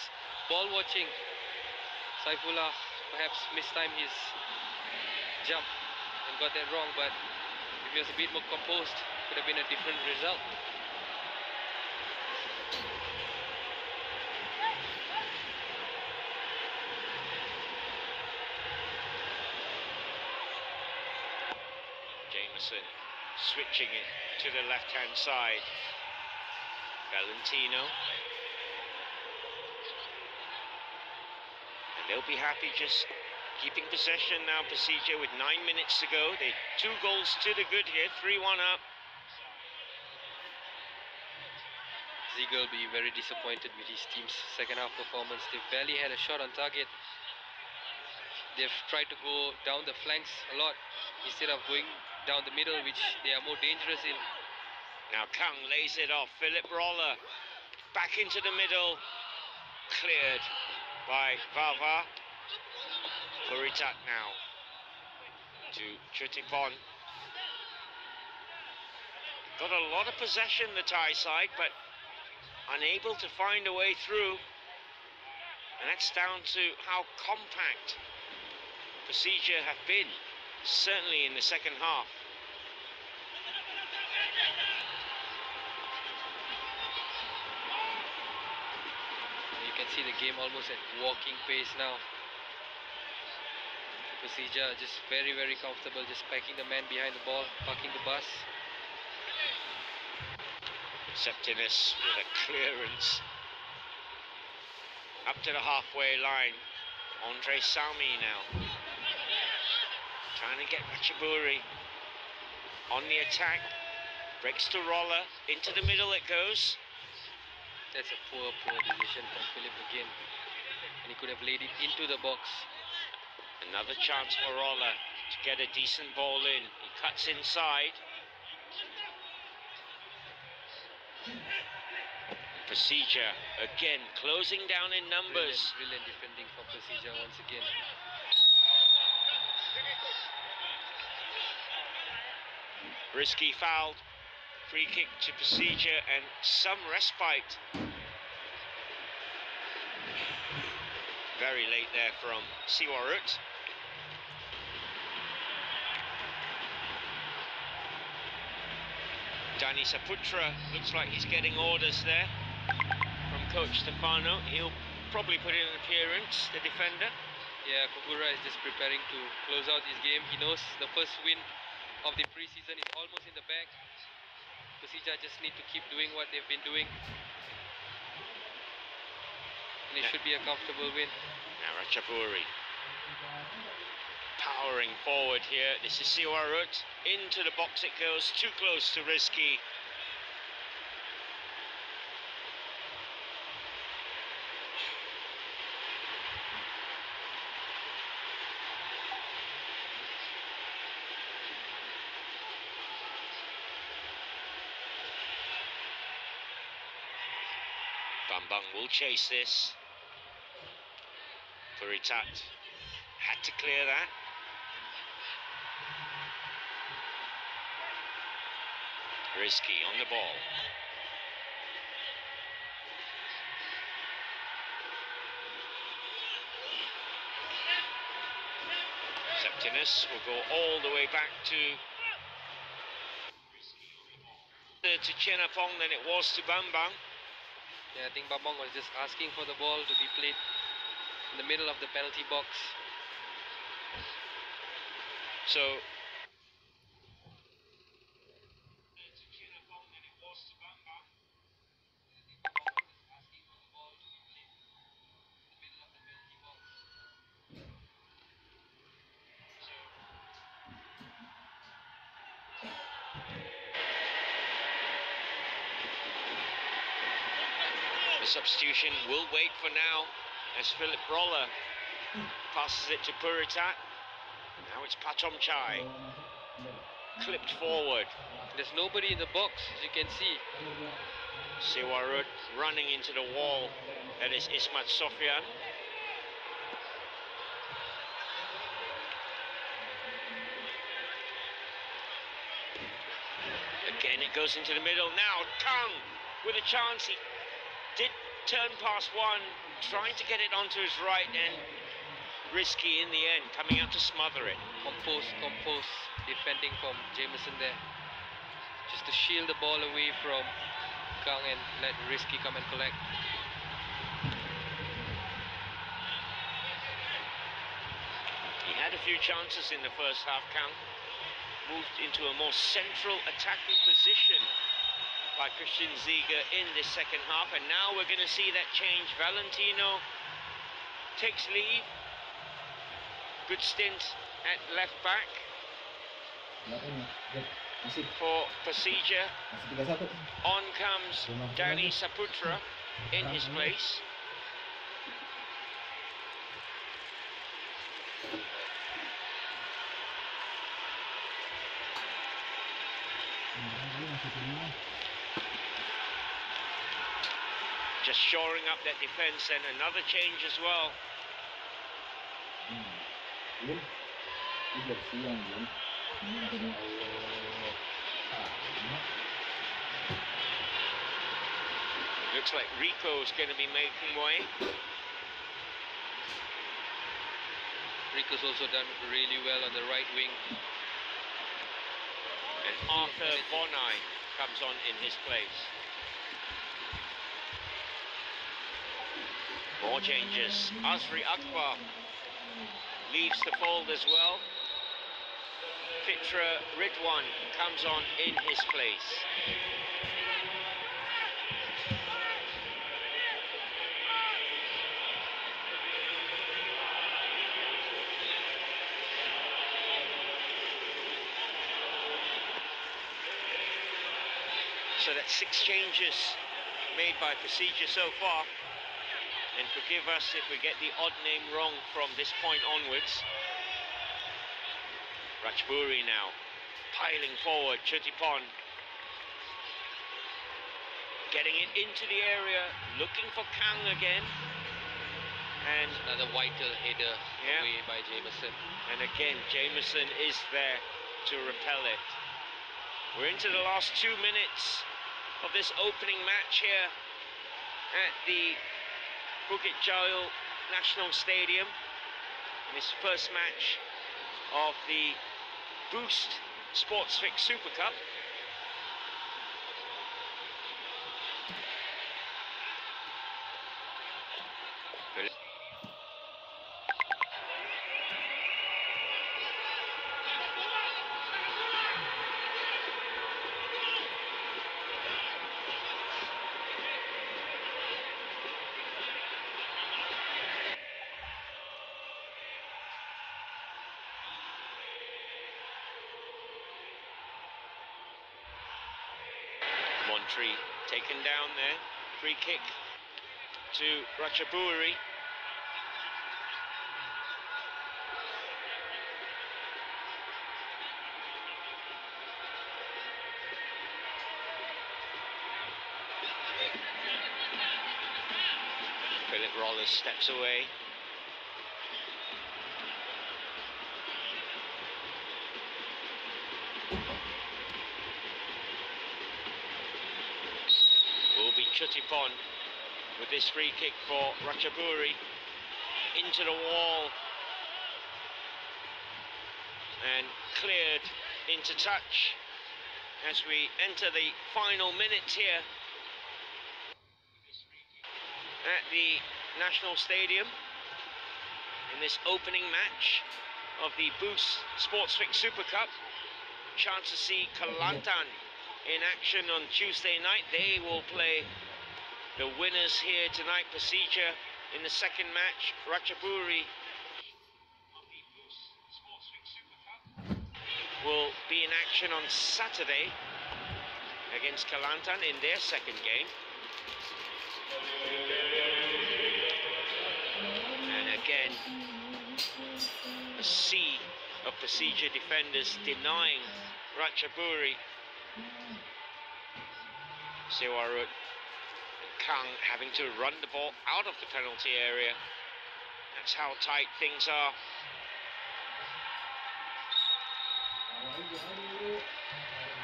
ball watching. Saifullah perhaps mistimed his jump and got that wrong, but if he was a bit more composed, could have been a different result. Jameson switching it to the left-hand side. Valentino. And they'll be happy just keeping possession now, Persija, with 9 minutes to go. They 2 goals to the good here, 3-1 up. Ziga will be very disappointed with his team's second half performance. They barely had a shot on target. They've tried to go down the flanks a lot instead of going down the middle, which they are more dangerous in. Now Kang lays it off. Philip Roller back into the middle. Cleared by Vava. Puritat now to Chutipon. Got a lot of possession, the Thai side, but unable to find a way through. And that's down to how compact Persija have been, certainly in the second half. You can see the game almost at walking pace now. Persija just very, very comfortable, just packing the man behind the ball, parking the bus. Septinus with a clearance up to the halfway line. Andre Salmi now trying to get Rachaburi on the attack. Breaks to Roller, into the middle it goes. That's a poor decision from Philip again, and he could have laid it into the box. Another chance for Roller to get a decent ball in. He cuts inside. Persija again closing down in numbers. Brilliant defending from Persija once again. Risky foul. Free kick to Persija and some respite. Very late there from Siwarut. Dani Saputra looks like he's getting orders there from Coach Stefano. He'll probably put in an appearance, the defender. Yeah, Kogura is just preparing to close out his game. He knows the first win of the preseason is almost in the bag. Persija just need to keep doing what they've been doing, and it should be a comfortable win. Now Rachaburi powering forward here. This is Siwarut. Into the box it goes, too close to Risky. Bambang will chase this. Puritat had to clear that. Risky on the ball. Martinez will go all the way back to Chenapong than it was to Bambang. Yeah, I think Bambang was just asking for the ball to be played in the middle of the penalty box. So the substitution will wait for now as Philip Roller passes it to Puritat. Now it's Patomchai, clipped forward. There's nobody in the box, as you can see. Siwarut running into the wall. That is Ismat Sofyan. Again, it goes into the middle. Now, Kang with a chance. He did turn past one, trying to get it onto his right, and risky in the end, coming out to smother it. Compose defending from Jameson there. Just to shield the ball away from Kang and let Risky come and collect. He had a few chances in the first half. Kang moved into a more central attacking position by Christian Ziege in this second half, and now we're going to see that change. Valentino takes leave. Good stint at left back for Persija. On comes Danny Saputra in his place. Just shoring up that defense, and another change as well. Looks like Rico's going to be making way. Rico's also done really well on the right wing. And Arthur Bonai comes on in his place. More changes. Azri Akbar leaves the fold as well. Fitra Ridwan comes on in his place. So that's 6 changes made by Persija so far. And forgive us if we get the odd name wrong from this point onwards. Rachaburi now piling forward. Chutipon getting it into the area, looking for Kang again. And another vital header away by Jameson. And again, Jameson is there to repel it. We're into the last 2 minutes of this opening match here at the Bukit Jalil National Stadium. This first match of the Boost Sports Fix Super Cup. Montri taken down there. Free kick to Rachaburi. Philip Rollers steps away. Will be Chutipon with this free kick for Rachaburi into the wall. and cleared into touch as we enter the final minutes here at the National Stadium in this opening match of the Boost Sportsfix Super Cup. Chance to see Kelantan in action on Tuesday night. They will play the winners here tonight. Persija in the second match. Rachaburi will be in action on Saturday against Kelantan in their second game. And again, a sea of Persija defenders denying Rachaburi. Sewarut and Kang having to run the ball out of the penalty area. That's how tight things are.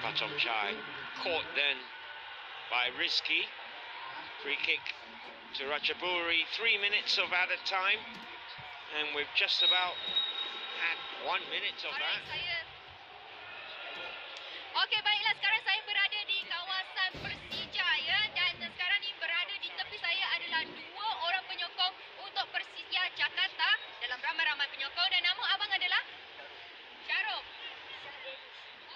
Patom Chai caught then by Rizki. Free kick to Rachaburi. 3 minutes of added time, and we've just about had 1 minute of that. Okey, baiklah, sekarang saya berada di kawasan Persija ya, dan sekarang ni berada di tepi saya adalah 2 orang penyokong untuk Persija Jakarta dalam ramai-ramai penyokong, dan nama abang adalah Syarum.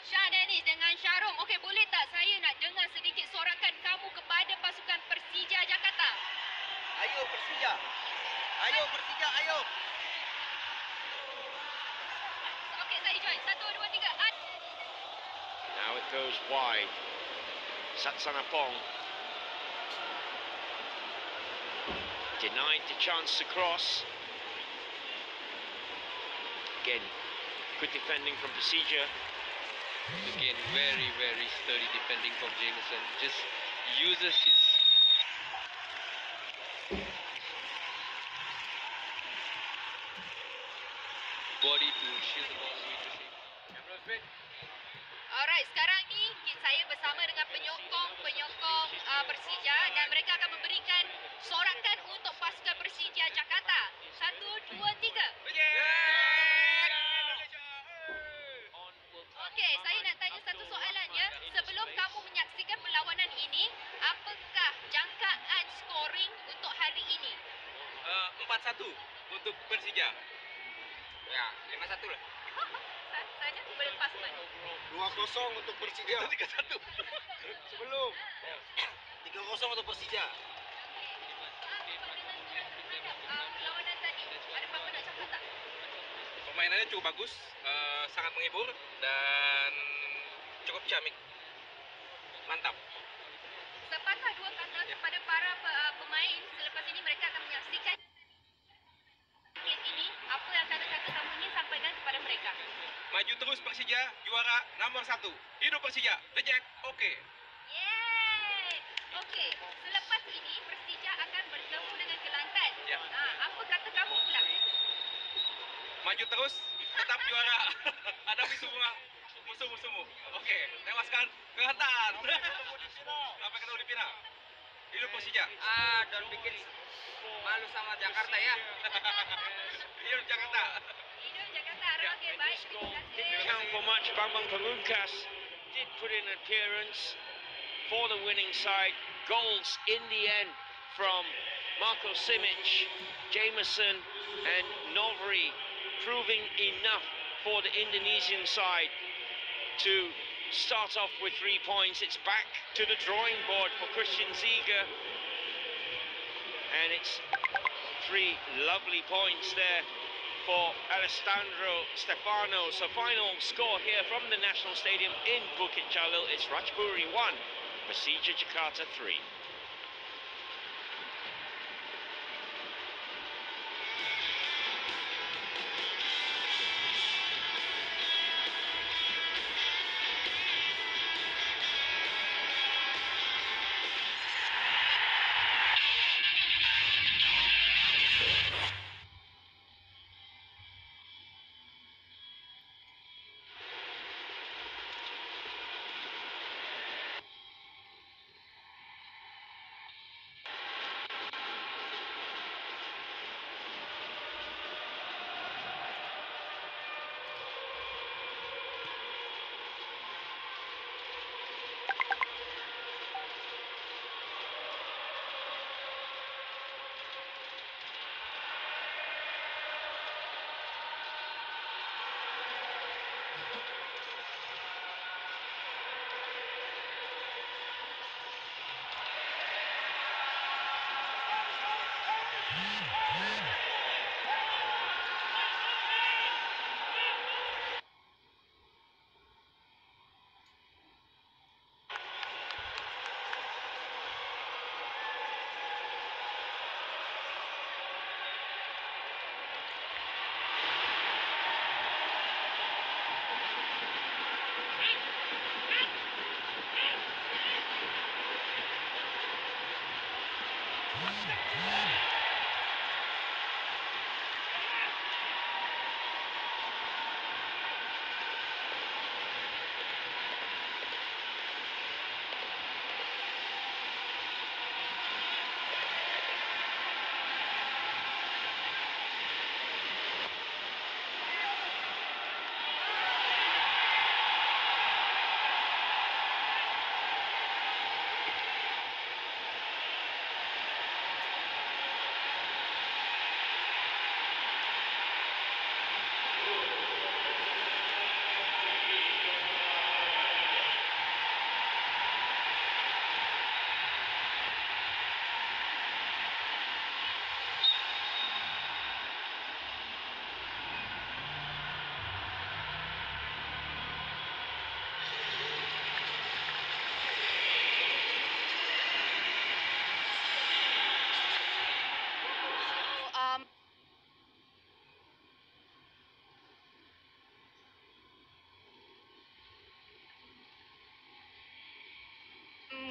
Syah Dennis dengan Syarum. Okey, boleh tak saya nak dengar sedikit sorakan kamu kepada pasukan Persija Jakarta? Ayo Persija. Ayo Persija, ayo. Okey, saya join. 1, 2, 3. Now it goes wide. Satsanapong denied the chance to cross. Again, good defending from Persija. Again, very, very sturdy defending from Jameson. Just uses his body to shield the ball away to save. Alright, sekarang ni saya bersama dengan penyokong Persija, dan mereka akan memberikan sorakan untuk pasukan Persija Jakarta. 1, 2, 3. Okey, saya nak tanya satu soalan ya. Sebelum kamu menyaksikan perlawanan ini, apakah jangkaan scoring untuk hari ini? 4-1 untuk Persija. Ya, 5-1 lah. Saja boleh lepas kan? 2-0 untuk Persija. 3-1. Sebelum 3-0 untuk Persija. Perlawanan tadi, ada apa nak cakap tak? Permainannya cukup bagus, sangat menghibur dan cukup ciamik. Mantap. Sepatah 2 kata kepada para pemain selepas ini mereka akan menyaksikan game ini. Apa yang kata-kata kamu ingin sampaikan kepada mereka? Maju terus Persija, juara nomor 1. Hidup Persija, The Jack, oke. Yeay! Okey, selepas ini Persija akan bertemu dengan Kelantan. Ya. Apa kata kamu pula? Maju terus, tetap juara. Hadapi semua musuh-musuhmu. Oke, tewaskan Kelantan. Sampai ketemu di final. Hidup Persija. Don't bikin malu sama Jakarta ya. Hidup Jakarta. Hidup Jakarta. Okey, baik. Terima kasih. Count for much. Bambang Pamungkas did put in an appearance for the winning side. Goals in the end from Marco Simic, Jameson and Novri, proving enough for the Indonesian side to start off with 3 points. It's back to the drawing board for Christian Ziga, and it's 3 lovely points there for Alessandro Stefano. So final score here from the National Stadium in Bukit Jalil, it's Rachaburi 1, Persija Jakarta 3.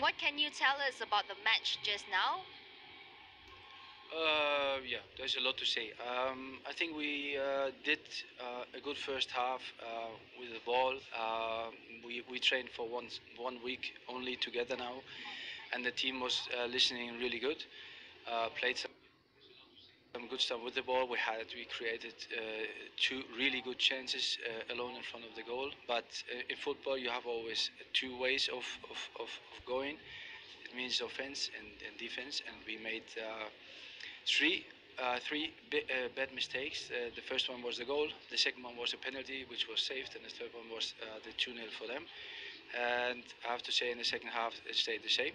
what can you tell us about the match just now? Yeah, there's a lot to say. I think we did a good first half with the ball. We trained for one week only together now, and the team was listening really good. Played some good stuff with the ball. We created two really good chances alone in front of the goal. But in football, you have always two ways of going. It means offense and defense, and we made three bad mistakes. The first one was the goal, the second one was a penalty which was saved, and the third one was the 2-0 for them. And I have to say in the second half it stayed the same.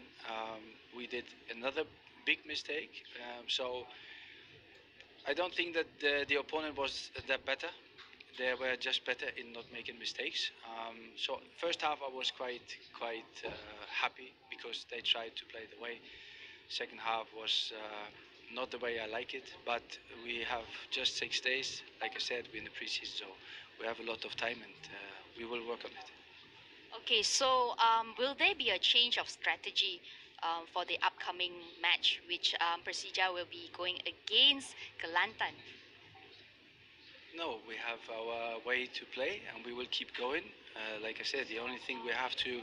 We did another big mistake, so I don't think that the opponent was that better. They were just better in not making mistakes. So first half I was quite happy because they tried to play the way. Second half was not the way I like it, but we have just 6 days. Like I said, we're in the preseason, so we have a lot of time, and we will work on it. Okay, so will there be a change of strategy for the upcoming match, which Persija will be going against Kelantan? No, we have our way to play, and we will keep going. Like I said, the only thing we have to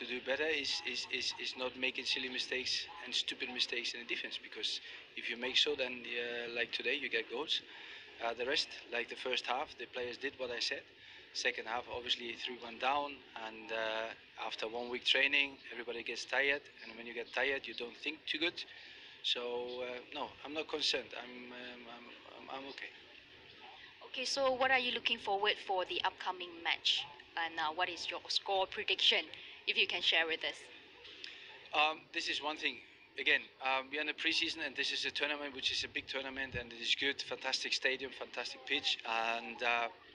do better is not making silly mistakes and stupid mistakes in the defense, because if you make so, then like today you get goals. The rest, like the first half, the players did what I said. Second half, obviously 3-1 down, and after 1 week training, everybody gets tired, and when you get tired, you don't think too good. So no, I'm not concerned. I'm okay. Okay, so what are you looking forward for the upcoming match, and what is your score prediction, if you can share with us? This is one thing. Again, we are in the preseason, and this is a tournament which is a big tournament, and it is good, fantastic stadium, fantastic pitch, and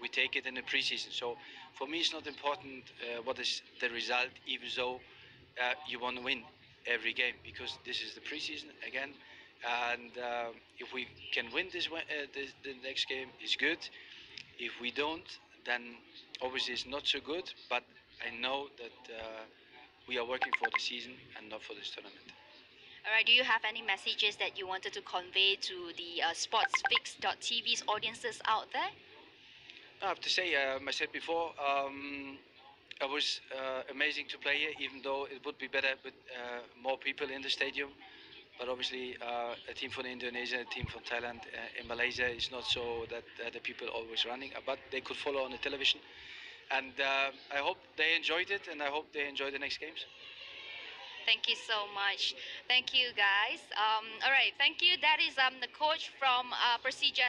we take it in the preseason. So for me, it's not important what is the result, even though you want to win every game, because this is the preseason again, and if we can win the next game, it's good. If we don't, then obviously it's not so good. But I know that we are working for the season and not for this tournament. All right, do you have any messages that you wanted to convey to the sportsfix.tv's audiences out there? I have to say, I said before, it was amazing to play here, even though it would be better with more people in the stadium. But obviously, a team from Indonesia, a team from Thailand, in Malaysia, is not so that the people always running, but they could follow on the television. And I hope they enjoyed it, and I hope they enjoy the next games. Thank you so much. Thank you, guys. All right, thank you. That is the coach from Persija.